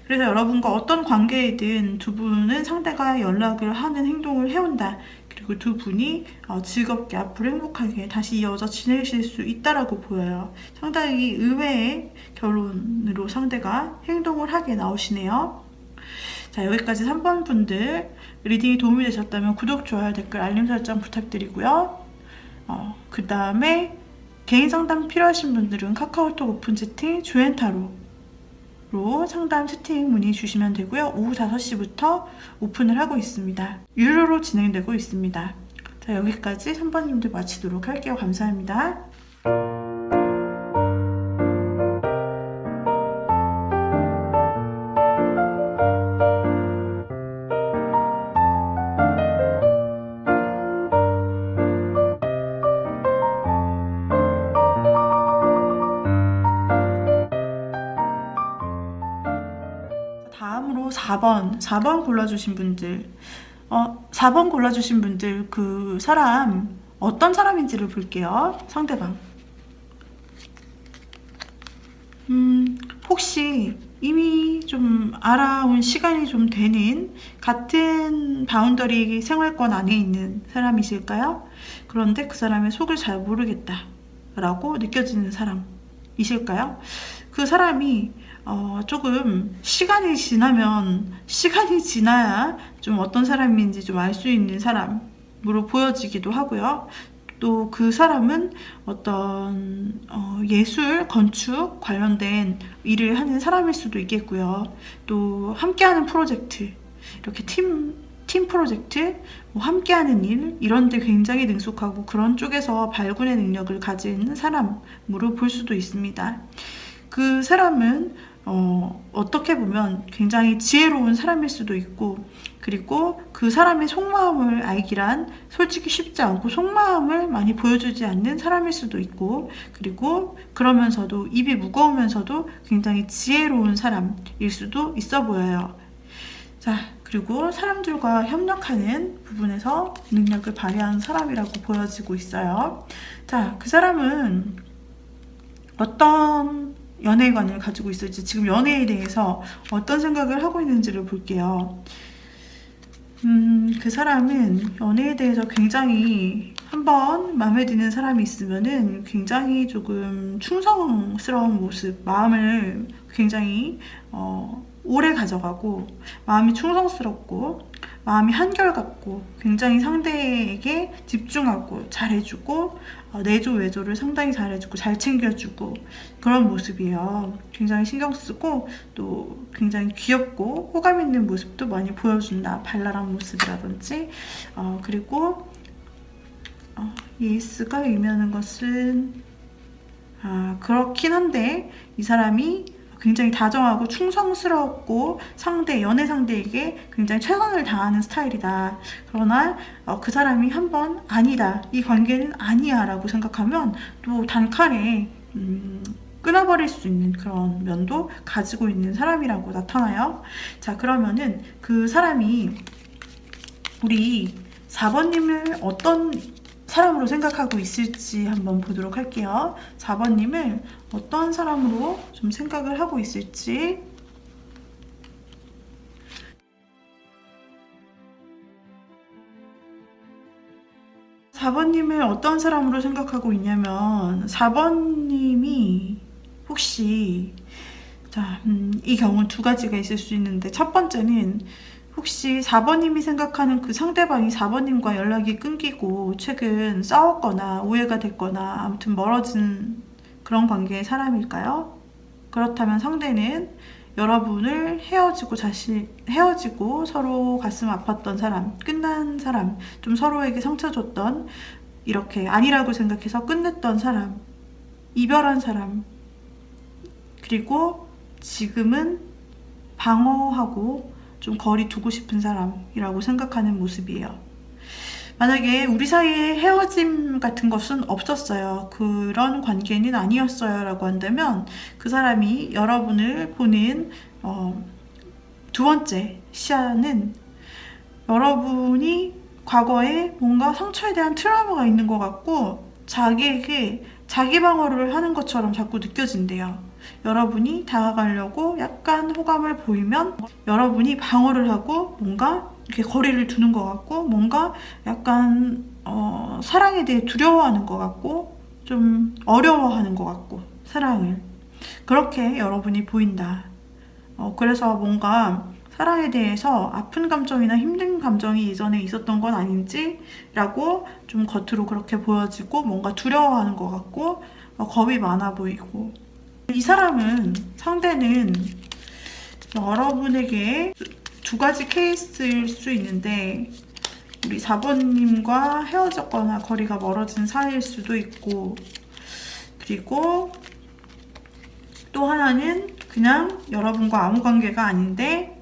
그래서 여러분과 어떤 관계이든 두 분은 상대가 연락을 하는 행동을 해온다. 그리고 두 분이 즐겁게 앞으로 행복하게 다시 이어져 지내실 수 있다라고 보여요. 상당히 의외의 결론으로 상대가 행동을 하게 나오시네요. 자, 여기까지 3번 분들 리딩이 도움이 되셨다면 구독, 좋아요, 댓글, 알림 설정 부탁드리고요. 그 다음에 개인 상담 필요하신 분들은 카카오톡 오픈 채팅 주엔타로로 상담 채팅 문의 주시면 되고요. 오후 5시부터 오픈을 하고 있습니다. 유료로 진행되고 있습니다. 자, 여기까지 3번님들 마치도록 할게요. 감사합니다. 다음으로 4번 골라주신 분들, 4번 골라주신 분들 그 사람 어떤 사람인지를 볼게요. 상대방. 혹시 이미 좀 알아온 시간이 좀 되는 같은 바운더리 생활권 안에 있는 사람이실까요? 그런데 그 사람의 속을 잘 모르겠다 라고 느껴지는 사람이실까요? 그 사람이 조금 시간이 지나야 좀 어떤 사람인지 좀 알 수 있는 사람으로 보여지기도 하고요. 또 그 사람은 어떤 예술, 건축 관련된 일을 하는 사람일 수도 있겠고요. 또 함께하는 프로젝트, 이렇게 팀 프로젝트, 뭐 함께하는 일, 이런 데 굉장히 능숙하고 그런 쪽에서 발군의 능력을 가진 사람으로 볼 수도 있습니다. 그 사람은 어떻게 보면 굉장히 지혜로운 사람일 수도 있고, 그리고 그 사람의 속마음을 알기란 솔직히 쉽지 않고 속마음을 많이 보여주지 않는 사람일 수도 있고, 그리고 그러면서도 입이 무거우면서도 굉장히 지혜로운 사람일 수도 있어 보여요. 자, 그리고 사람들과 협력하는 부분에서 능력을 발휘하는 사람이라고 보여지고 있어요. 자, 그 사람은 어떤 연애관을 가지고 있을지, 지금 연애에 대해서 어떤 생각을 하고 있는지를 볼게요. 그 사람은 연애에 대해서 굉장히 한번 마음에 드는 사람이 있으면은 굉장히 조금 충성스러운 모습, 마음을 굉장히 오래 가져가고, 마음이 충성스럽고 마음이 한결같고 굉장히 상대에게 집중하고 잘해주고, 내조 외조를 상당히 잘해주고 잘 챙겨주고 그런 모습이에요. 굉장히 신경쓰고 또 굉장히 귀엽고 호감 있는 모습도 많이 보여준다. 발랄한 모습이라든지. 그리고 예스가 의미하는 것은 그렇긴 한데, 이 사람이 굉장히 다정하고 충성스럽고 연애 상대에게 굉장히 최선을 다하는 스타일이다. 그러나 그 사람이 한번 아니다, 이 관계는 아니야 라고 생각하면 또 단칼에 끊어버릴 수 있는 그런 면도 가지고 있는 사람이라고 나타나요. 자, 그러면은 그 사람이 우리 4번님을 어떤 사람으로 생각하고 있을지 한번 보도록 할게요. 4번님을 어떤 사람으로 좀 생각을 하고 있을지. 4번님을 어떤 사람으로 생각하고 있냐면, 4번님이 혹시, 자, 이 경우는 두 가지가 있을 수 있는데, 첫 번째는 혹시 4번님이 생각하는 그 상대방이 4번님과 연락이 끊기고 최근 싸웠거나 오해가 됐거나 아무튼 멀어진 그런 관계의 사람일까요? 그렇다면 상대는 여러분을 헤어지고 서로 가슴 아팠던 사람, 끝난 사람, 좀 서로에게 상처 줬던, 이렇게 아니라고 생각해서 끝냈던 사람, 이별한 사람, 그리고 지금은 방어하고 좀 거리 두고 싶은 사람이라고 생각하는 모습이에요. 만약에 우리 사이에 헤어짐 같은 것은 없었어요, 그런 관계는 아니었어요 라고 한다면, 그 사람이 여러분을 보는 두 번째 시야는 여러분이 과거에 뭔가 상처에 대한 트라우마가 있는 것 같고 자기에게 자기 방어를 하는 것처럼 자꾸 느껴진대요. 여러분이 다가가려고 약간 호감을 보이면 여러분이 방어를 하고 뭔가 이렇게 거리를 두는 것 같고, 뭔가 약간 사랑에 대해 두려워하는 것 같고 좀 어려워하는 것 같고, 사랑을 그렇게 여러분이 보인다. 그래서 뭔가 사랑에 대해서 아픈 감정이나 힘든 감정이 예전에 있었던 건 아닌지 라고 좀 겉으로 그렇게 보여지고 뭔가 두려워하는 것 같고 겁이 많아 보이고, 이 사람은, 상대는 여러분에게 두 가지 케이스일 수 있는데, 우리 4번님과 헤어졌거나 거리가 멀어진 사이일 수도 있고, 그리고 또 하나는 그냥 여러분과 아무 관계가 아닌데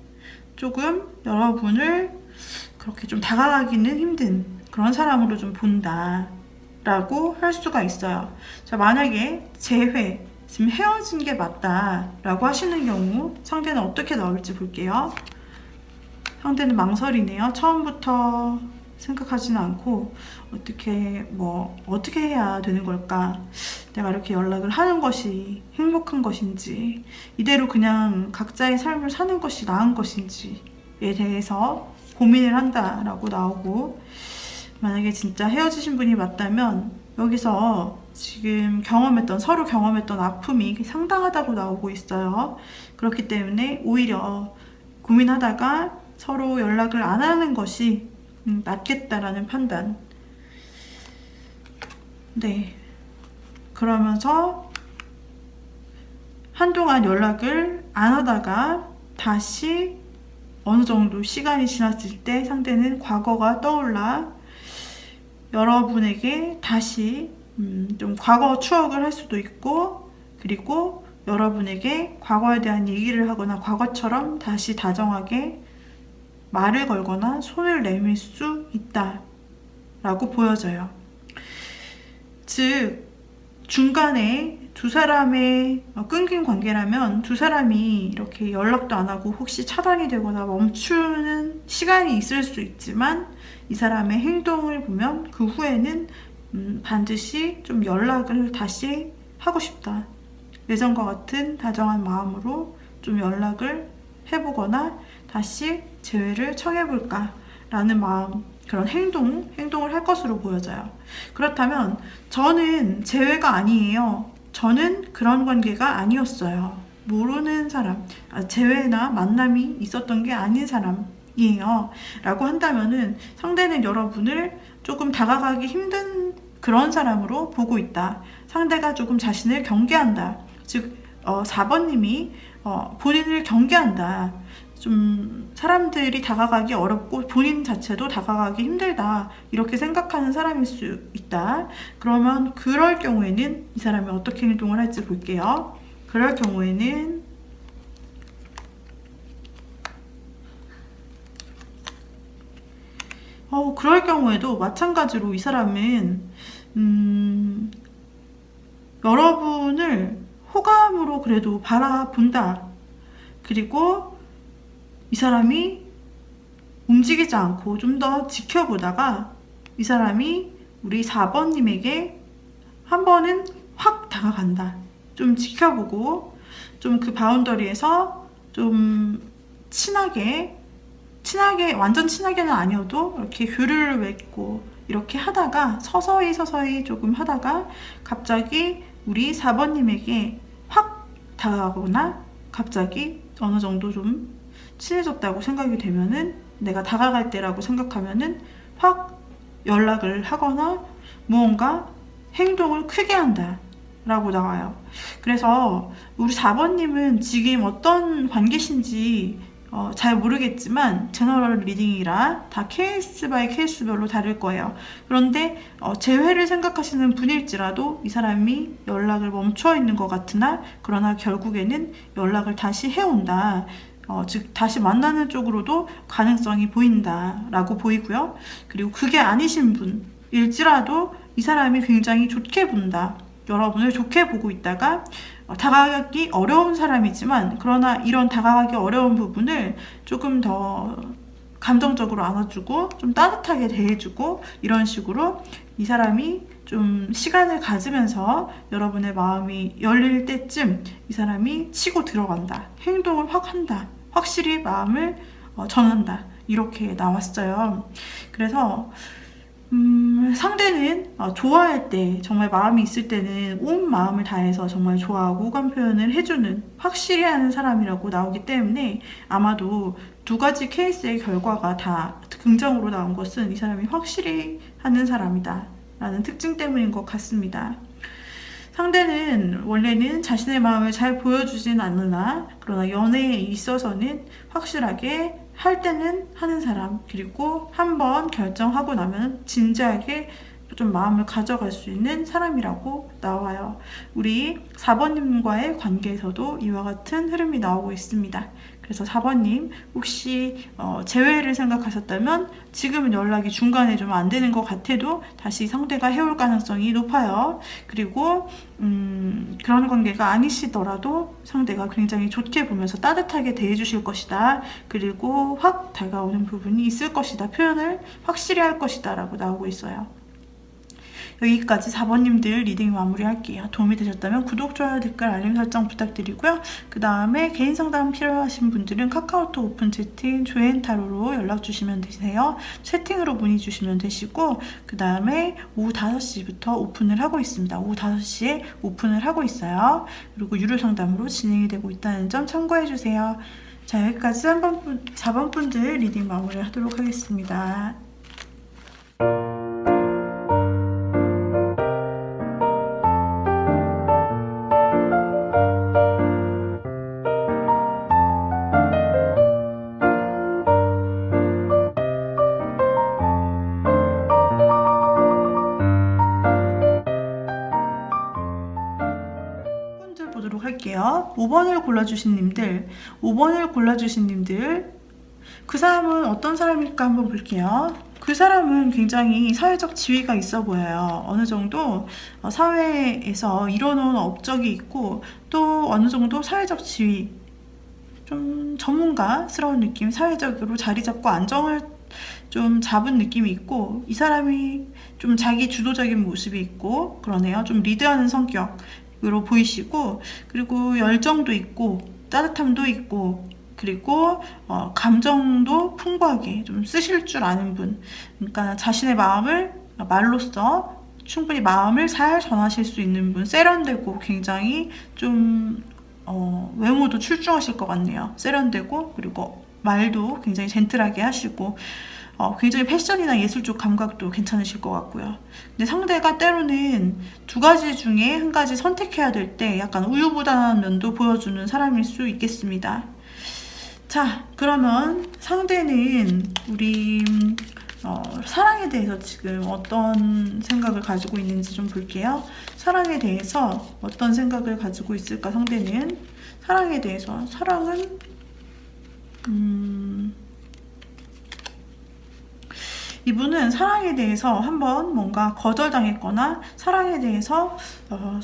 조금 여러분을 그렇게 좀 다가가기는 힘든 그런 사람으로 좀 본다 라고 할 수가 있어요. 자, 만약에 재회, 지금 헤어진 게 맞다 라고 하시는 경우 상대는 어떻게 나올지 볼게요. 상대는 망설이네요. 처음부터 생각하지는 않고 어떻게 해야 되는 걸까? 내가 이렇게 연락을 하는 것이 행복한 것인지, 이대로 그냥 각자의 삶을 사는 것이 나은 것인지에 대해서 고민을 한다라고 나오고, 만약에 진짜 헤어지신 분이 맞다면 여기서 지금 서로 경험했던 아픔이 상당하다고 나오고 있어요. 그렇기 때문에 오히려 고민하다가 서로 연락을 안 하는 것이 낫겠다라는 판단. 네. 그러면서 한동안 연락을 안 하다가 다시 어느 정도 시간이 지났을 때 상대는 과거가 떠올라 여러분에게 다시 좀 과거 추억을 할 수도 있고, 그리고 여러분에게 과거에 대한 얘기를 하거나 과거처럼 다시 다정하게 말을 걸거나 손을 내밀 수 있다 라고 보여져요. 즉, 중간에 두 사람의 끊긴 관계라면 두 사람이 이렇게 연락도 안 하고 혹시 차단이 되거나 멈추는 시간이 있을 수 있지만, 이 사람의 행동을 보면 그 후에는 반드시 좀 연락을 다시 하고 싶다, 예전과 같은 다정한 마음으로 좀 연락을 해보거나 다시 재회를 청해볼까 라는 마음, 그런 행동을 할 것으로 보여져요. 그렇다면 저는 재회가 아니에요, 저는 그런 관계가 아니었어요, 모르는 사람, 재회나 만남이 있었던 게 아닌 사람이에요 라고 한다면은 상대는 여러분을 조금 다가가기 힘든 그런 사람으로 보고 있다. 상대가 조금 자신을 경계한다. 즉 4번님이 본인을 경계한다. 좀 사람들이 다가가기 어렵고 본인 자체도 다가가기 힘들다, 이렇게 생각하는 사람일 수 있다. 그러면 그럴 경우에는 이 사람이 어떻게 행동을 할지 볼게요. 그럴 경우에는 그럴 경우에도 마찬가지로 이 사람은 여러분을 호감으로 그래도 바라본다. 그리고 이 사람이 움직이지 않고 좀 더 지켜보다가 이 사람이 우리 4번님에게 한 번은 확 다가간다. 좀 지켜보고 좀 그 바운더리에서 좀 친하게 완전 친하게는 아니어도 이렇게 교류를 맺고 이렇게 하다가 서서히 조금 하다가 갑자기 우리 4번님에게 확 다가가거나 갑자기 어느 정도 좀 친해졌다고 생각이 되면은, 내가 다가갈 때라고 생각하면은 확 연락을 하거나 무언가 행동을 크게 한다 라고 나와요. 그래서 우리 4번님은 지금 어떤 관계신지 잘 모르겠지만 제너럴 리딩이라 다 케이스 바이 케이스별로 다를 거예요. 그런데 재회를 생각하시는 분일지라도 이 사람이 연락을 멈춰 있는 것 같으나 그러나 결국에는 연락을 다시 해온다. 즉 다시 만나는 쪽으로도 가능성이 보인다 라고 보이고요. 그리고 그게 아니신 분일지라도 이 사람이 굉장히 좋게 본다, 여러분을 좋게 보고 있다가 다가가기 어려운 사람이지만, 그러나 이런 다가가기 어려운 부분을 조금 더 감정적으로 안아주고 좀 따뜻하게 대해주고, 이런 식으로 이 사람이 좀 시간을 가지면서 여러분의 마음이 열릴 때쯤 이 사람이 치고 들어간다, 행동을 확 한다, 확실히 마음을 전한다, 이렇게 나왔어요. 그래서 상대는 좋아할 때, 정말 마음이 있을 때는 온 마음을 다해서 정말 좋아하고 호감 표현을 해주는, 확실히 하는 사람이라고 나오기 때문에 아마도 두 가지 케이스의 결과가 다 긍정으로 나온 것은 이 사람이 확실히 하는 사람이다 라는 특징 때문인 것 같습니다. 상대는 원래는 자신의 마음을 잘 보여주진 않으나 그러나 연애에 있어서는 확실하게 할 때는 하는 사람, 그리고 한번 결정하고 나면 진지하게 좀 마음을 가져갈 수 있는 사람이라고 나와요. 우리 4번님과의 관계에서도 이와 같은 흐름이 나오고 있습니다. 그래서 4번님 혹시 재회를 생각하셨다면 지금은 연락이 중간에 좀 안 되는 것 같아도 다시 상대가 해올 가능성이 높아요. 그리고 그런 관계가 아니시더라도 상대가 굉장히 좋게 보면서 따뜻하게 대해주실 것이다. 그리고 확 다가오는 부분이 있을 것이다. 표현을 확실히 할 것이다 라고 나오고 있어요. 여기까지 4번님들 리딩 마무리할게요. 도움이 되셨다면 구독, 좋아요, 댓글, 알림 설정 부탁드리고요. 그 다음에 개인 상담 필요하신 분들은 카카오톡 오픈 채팅 조앤타로로 연락 주시면 되세요. 채팅으로 문의 주시면 되시고, 그 다음에 오후 5시부터 오픈을 하고 있습니다. 오후 5시에 오픈을 하고 있어요. 그리고 유료 상담으로 진행이 되고 있다는 점 참고해 주세요. 자, 여기까지 4번 분들 리딩 마무리 하도록 하겠습니다. 보도록 할게요. 5번을 골라주신 님들, 그 사람은 어떤 사람일까 한번 볼게요. 그 사람은 굉장히 사회적 지위가 있어 보여요. 어느 정도 사회에서 이뤄놓은 업적이 있고, 또 어느 정도 사회적 지위, 좀 전문가스러운 느낌, 사회적으로 자리 잡고 안정을 좀 잡은 느낌이 있고, 이 사람이 좀 자기 주도적인 모습이 있고 그러네요. 좀 리드하는 성격으로 보이시고, 그리고 열정도 있고 따뜻함도 있고, 그리고 감정도 풍부하게 좀 쓰실 줄 아는 분, 그러니까 자신의 마음을 말로써 충분히 마음을 잘 전하실 수 있는 분, 세련되고 굉장히 좀 외모도 출중하실 것 같네요. 세련되고, 그리고 말도 굉장히 젠틀하게 하시고, 굉장히 패션이나 예술 쪽 감각도 괜찮으실 것 같고요. 근데 상대가 때로는 두 가지 중에 한 가지 선택해야 될 때 약간 우유부단한 면도 보여주는 사람일 수 있겠습니다. 자, 그러면 상대는 우리 사랑에 대해서 지금 어떤 생각을 가지고 있는지 좀 볼게요. 사랑에 대해서 어떤 생각을 가지고 있을까, 상대는? 사랑에 대해서, 사랑은 이분은 사랑에 대해서 한번 뭔가 거절당했거나 사랑에 대해서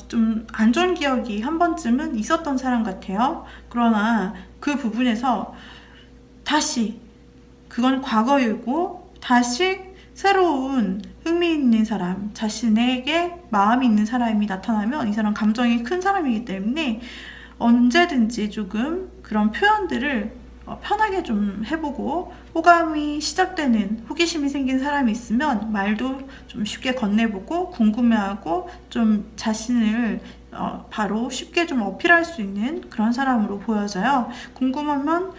좀 안 좋은 기억이 한 번쯤은 있었던 사람 같아요. 그러나 그 부분에서 다시, 그건 과거이고 다시 새로운 흥미 있는 사람, 자신에게 마음이 있는 사람이 나타나면 이 사람 감정이 큰 사람이기 때문에 언제든지 조금 그런 표현들을 편하게 좀 해보고, 호감이 시작되는, 호기심이 생긴 사람이 있으면 말도 좀 쉽게 건네보고 궁금해하고 좀 자신을 바로 쉽게 좀 어필할 수 있는 그런 사람으로 보여져요. 궁금하면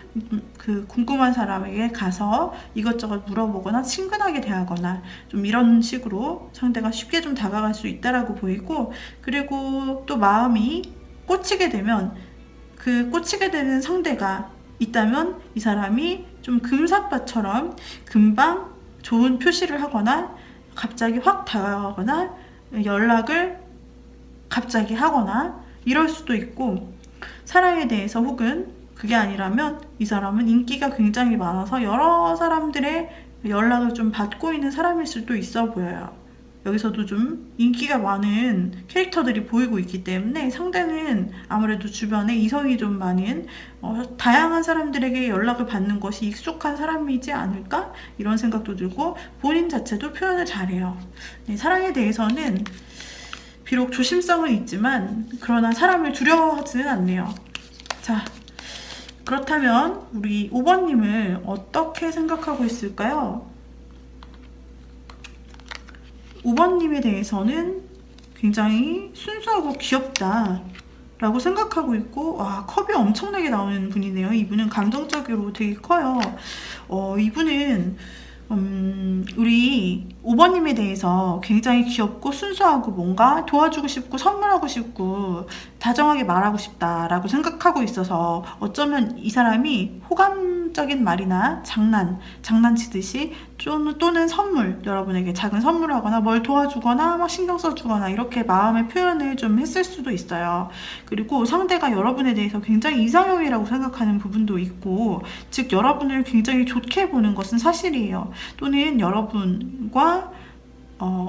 그 궁금한 사람에게 가서 이것저것 물어보거나 친근하게 대하거나 좀 이런 식으로 상대가 쉽게 좀 다가갈 수 있다라고 보이고, 그리고 또 마음이 꽂히게 되면 그 꽂히게 되는 상대가 있다면 이 사람이 좀 금삿바처럼 금방 좋은 표시를 하거나 갑자기 확 다가가거나 연락을 갑자기 하거나 이럴 수도 있고, 사랑에 대해서 혹은 그게 아니라면 이 사람은 인기가 굉장히 많아서 여러 사람들의 연락을 좀 받고 있는 사람일 수도 있어 보여요. 여기서도 좀 인기가 많은 캐릭터들이 보이고 있기 때문에 상대는 아무래도 주변에 이성이 좀 많은 다양한 사람들에게 연락을 받는 것이 익숙한 사람이지 않을까? 이런 생각도 들고, 본인 자체도 표현을 잘해요. 네, 사랑에 대해서는 비록 조심성은 있지만 그러나 사람을 두려워하지는 않네요. 자, 그렇다면 우리 5번님을 어떻게 생각하고 있을까요? 5번님에 대해서는 굉장히 순수하고 귀엽다 라고 생각하고 있고, 와, 컵이 엄청나게 나오는 분이네요. 이분은 감정적으로 되게 커요. 이분은 우리 5번님에 대해서 굉장히 귀엽고 순수하고 뭔가 도와주고 싶고 선물하고 싶고 다정하게 말하고 싶다라고 생각하고 있어서 어쩌면 이 사람이 호감적인 말이나 장난치듯이 또는 선물, 여러분에게 작은 선물을 하거나 뭘 도와주거나 막 신경 써주거나 이렇게 마음의 표현을 좀 했을 수도 있어요. 그리고 상대가 여러분에 대해서 굉장히 이상형이라고 생각하는 부분도 있고, 즉 여러분을 굉장히 좋게 보는 것은 사실이에요. 또는 여러분과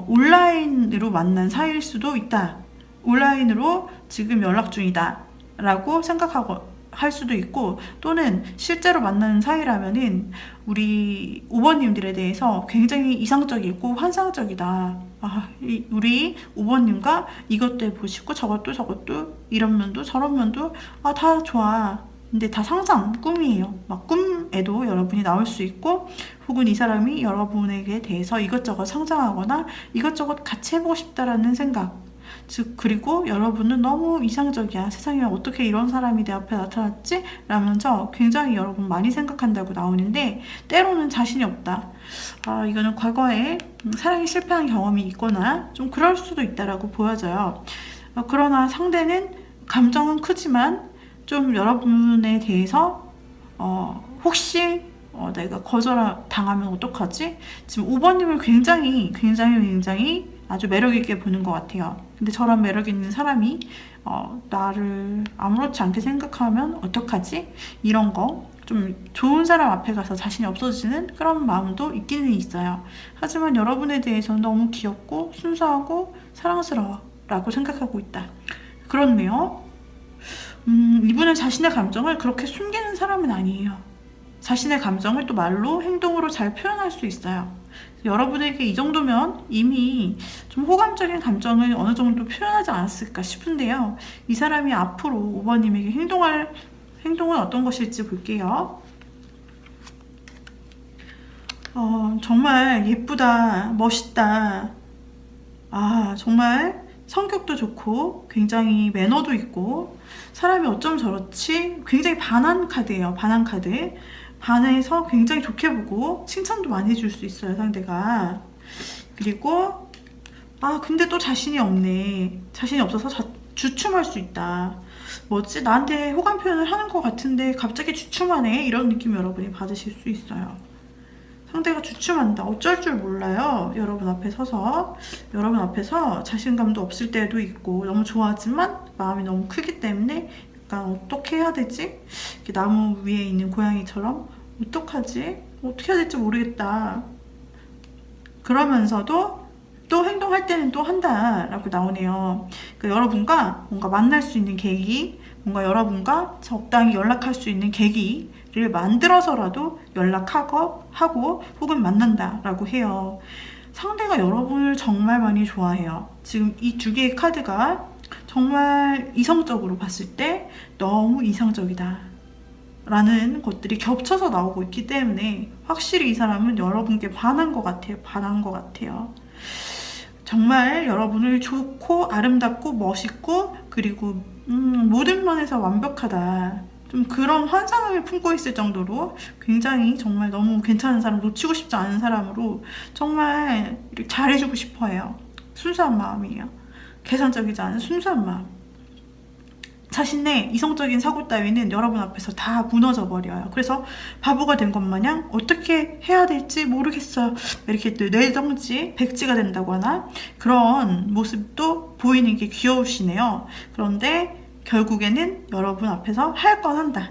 온라인으로 만난 사이일 수도 있다. 온라인으로 지금 연락 중이다 라고 생각하고 할 수도 있고, 또는 실제로 만나는 사이라면은 우리 5번님들에 대해서 굉장히 이상적이고 환상적이다. 우리 5번님과 이것도 해보시고 저것도 이런 면도 저런 면도 다 좋아. 근데 다 상상, 꿈이에요. 막 꿈에도 여러분이 나올 수 있고, 혹은 이 사람이 여러분에게 대해서 이것저것 상상하거나 이것저것 같이 해보고 싶다라는 생각. 즉, 그리고 여러분은 너무 이상적이야. 세상에 어떻게 이런 사람이 내 앞에 나타났지? 라면서 굉장히 여러분 많이 생각한다고 나오는데, 때로는 자신이 없다. 이거는 과거에 사랑에 실패한 경험이 있거나 좀 그럴 수도 있다라고 보여져요. 그러나 상대는 감정은 크지만 좀 여러분에 대해서 혹시 내가 거절당하면 어떡하지? 지금 5번님을 굉장히 아주 매력있게 보는 것 같아요. 근데 저런 매력 있는 사람이 나를 아무렇지 않게 생각하면 어떡하지? 이런 거, 좀 좋은 사람 앞에 가서 자신이 없어지는 그런 마음도 있기는 있어요. 하지만 여러분에 대해서는 너무 귀엽고 순수하고 사랑스러워 라고 생각하고 있다. 그렇네요. 이분은 자신의 감정을 그렇게 숨기는 사람은 아니에요. 자신의 감정을 또 말로, 행동으로 잘 표현할 수 있어요. 여러분에게 이 정도면 이미 좀 호감적인 감정을 어느 정도 표현하지 않았을까 싶은데요. 이 사람이 앞으로 5번님에게 행동은 어떤 것일지 볼게요. 정말 예쁘다, 멋있다. 정말 성격도 좋고 굉장히 매너도 있고 사람이 어쩜 저렇지? 굉장히 반한 카드예요. 반한 카드. 반해서 굉장히 좋게 보고 칭찬도 많이 해줄 수 있어요, 상대가. 그리고 근데 또 자신이 없네. 자신이 없어서 주춤할 수 있다. 뭐지? 나한테 호감 표현을 하는 것 같은데 갑자기 주춤하네? 이런 느낌 여러분이 받으실 수 있어요. 상대가 주춤한다. 어쩔 줄 몰라요. 여러분 앞에서 자신감도 없을 때도 있고 너무 좋아하지만 마음이 너무 크기 때문에 약간 어떻게 해야 되지? 이렇게 나무 위에 있는 고양이처럼 어떡하지? 어떻게 해야 될지 모르겠다. 그러면서도 또 행동할 때는 또 한다라고 나오네요. 그러니까 여러분과 뭔가 만날 수 있는 계기, 뭔가 여러분과 적당히 연락할 수 있는 계기를 만들어서라도 연락하고 혹은 만난다라고 해요. 상대가 여러분을 정말 많이 좋아해요. 지금 이 두 개의 카드가 정말 이성적으로 봤을 때 너무 이상적이다 라는 것들이 겹쳐서 나오고 있기 때문에 확실히 이 사람은 여러분께 반한 것 같아요. 정말 여러분을 좋고 아름답고 멋있고 그리고 모든 면에서 완벽하다, 좀 그런 환상을 품고 있을 정도로 굉장히 정말 너무 괜찮은 사람, 놓치고 싶지 않은 사람으로 정말 이렇게 잘해주고 싶어 해요. 순수한 마음이에요. 계산적이지 않은 순수한 마음. 자신의 이성적인 사고 따위는 여러분 앞에서 다 무너져 버려요. 그래서 바보가 된 것 마냥 어떻게 해야 될지 모르겠어요. 이렇게 뇌정지, 백지가 된다고 하나? 그런 모습도 보이는 게 귀여우시네요. 그런데 결국에는 여러분 앞에서 할 건 한다.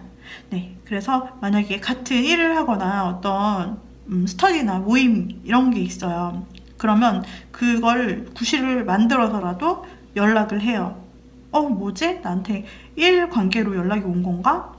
네, 그래서 만약에 같은 일을 하거나 어떤 스터디나 모임 이런 게 있어요. 그러면 그걸 구실을 만들어서라도 연락을 해요. 뭐지? 나한테 일 관계로 연락이 온 건가?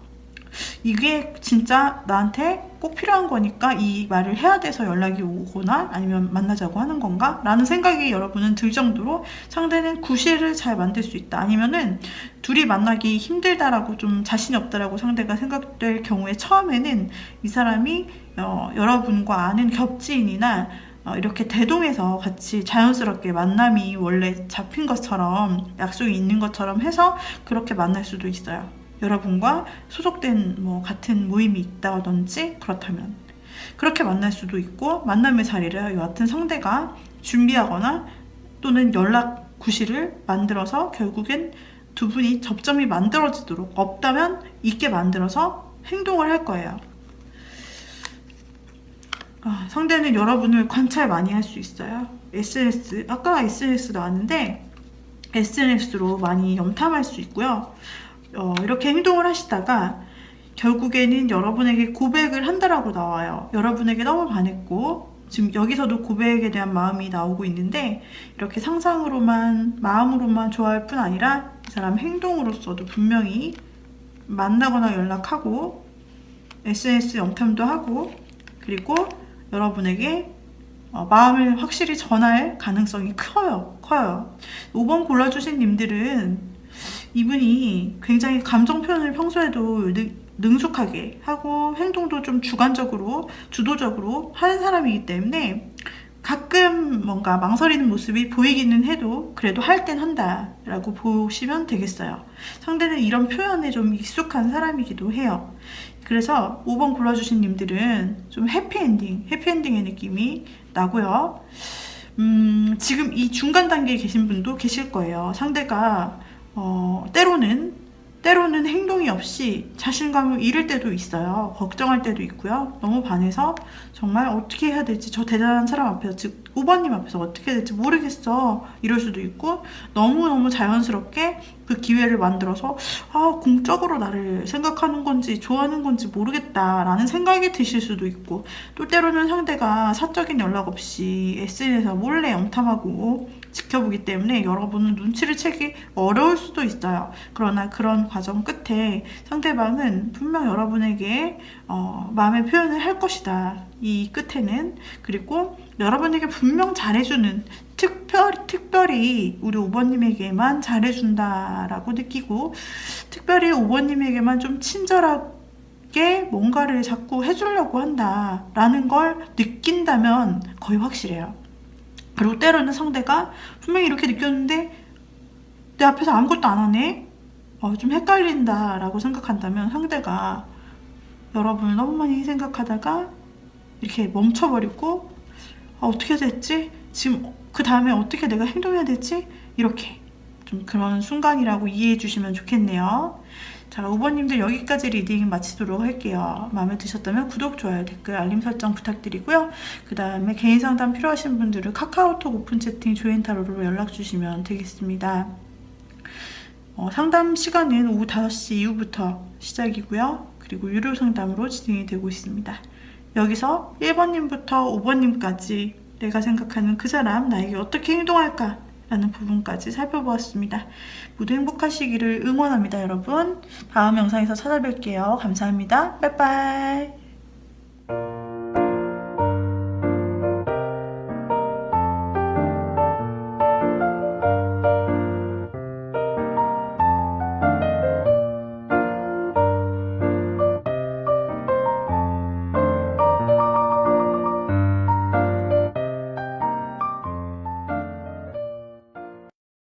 이게 진짜 나한테 꼭 필요한 거니까 이 말을 해야 돼서 연락이 오거나 아니면 만나자고 하는 건가? 라는 생각이 여러분은 들 정도로 상대는 구실을 잘 만들 수 있다. 아니면은 둘이 만나기 힘들다라고, 좀 자신이 없다라고 상대가 생각될 경우에 처음에는 이 사람이 여러분과 아는 겹지인이나 이렇게 대동해서 같이 자연스럽게 만남이 원래 잡힌 것처럼 약속이 있는 것처럼 해서 그렇게 만날 수도 있어요. 여러분과 소속된 뭐 같은 모임이 있다든지 그렇다면 그렇게 만날 수도 있고, 만남의 자리를 여하튼 상대가 준비하거나 또는 연락 구실을 만들어서 결국엔 두 분이 접점이 만들어지도록, 없다면 있게 만들어서 행동을 할 거예요. 상대는 여러분을 관찰 많이 할 수 있어요. SNS, 아까 SNS 나왔는데 SNS로 많이 염탐할 수 있고요. 이렇게 행동을 하시다가 결국에는 여러분에게 고백을 한다라고 나와요. 여러분에게 너무 반했고, 지금 여기서도 고백에 대한 마음이 나오고 있는데, 이렇게 상상으로만, 마음으로만 좋아할 뿐 아니라 이 사람 행동으로서도 분명히 만나거나 연락하고 SNS 염탐도 하고, 그리고 여러분에게 마음을 확실히 전할 가능성이 커요. 5번 골라주신 님들은 이분이 굉장히 감정 표현을 평소에도 능숙하게 하고 행동도 좀 주관적으로, 주도적으로 하는 사람이기 때문에 가끔 뭔가 망설이는 모습이 보이기는 해도 그래도 할 땐 한다 라고 보시면 되겠어요. 상대는 이런 표현에 좀 익숙한 사람이기도 해요. 그래서 5번 골라주신 님들은 좀 해피엔딩의 느낌이 나고요. 지금 이 중간 단계에 계신 분도 계실 거예요. 상대가 때로는 행동이 없이 자신감을 잃을 때도 있어요. 걱정할 때도 있고요. 너무 반해서 정말 어떻게 해야 될지, 저 대단한 사람 앞에서, 즉 5번님 앞에서 어떻게 해야 될지 모르겠어 이럴 수도 있고, 너무너무 자연스럽게 그 기회를 만들어서 공적으로 나를 생각하는 건지 좋아하는 건지 모르겠다라는 생각이 드실 수도 있고, 또 때로는 상대가 사적인 연락 없이 SNS에서 몰래 염탐하고 지켜보기 때문에 여러분은 눈치를 채기 어려울 수도 있어요. 그러나 그런 과정 끝에 상대방은 분명 여러분에게 마음의 표현을 할 것이다. 이 끝에는. 그리고 여러분에게 분명 잘해주는, 특별히 우리 5번님에게만 잘해준다라고 느끼고, 특별히 5번님에게만 좀 친절하게 뭔가를 자꾸 해주려고 한다라는 걸 느낀다면 거의 확실해요. 그리고 때로는 상대가 분명히 이렇게 느꼈는데 내 앞에서 아무것도 안 하네? 좀 헷갈린다 라고 생각한다면 상대가 여러분을 너무 많이 생각하다가 이렇게 멈춰버리고 어떻게 됐지? 지금 그 다음에 어떻게 내가 행동해야 되지? 이렇게 좀 그런 순간이라고 이해해 주시면 좋겠네요. 자, 5번님들 여기까지 리딩 마치도록 할게요. 마음에 드셨다면 구독, 좋아요, 댓글, 알림 설정 부탁드리고요. 그 다음에 개인 상담 필요하신 분들은 카카오톡 오픈 채팅 조인타로로 연락 주시면 되겠습니다. 상담 시간은 오후 5시 이후부터 시작이고요. 그리고 유료 상담으로 진행이 되고 있습니다. 여기서 1번님부터 5번님까지 내가 생각하는 그 사람, 나에게 어떻게 행동할까? 라는 부분까지 살펴보았습니다. 모두 행복하시기를 응원합니다, 여러분. 다음 영상에서 찾아뵐게요. 감사합니다. 빠이빠이.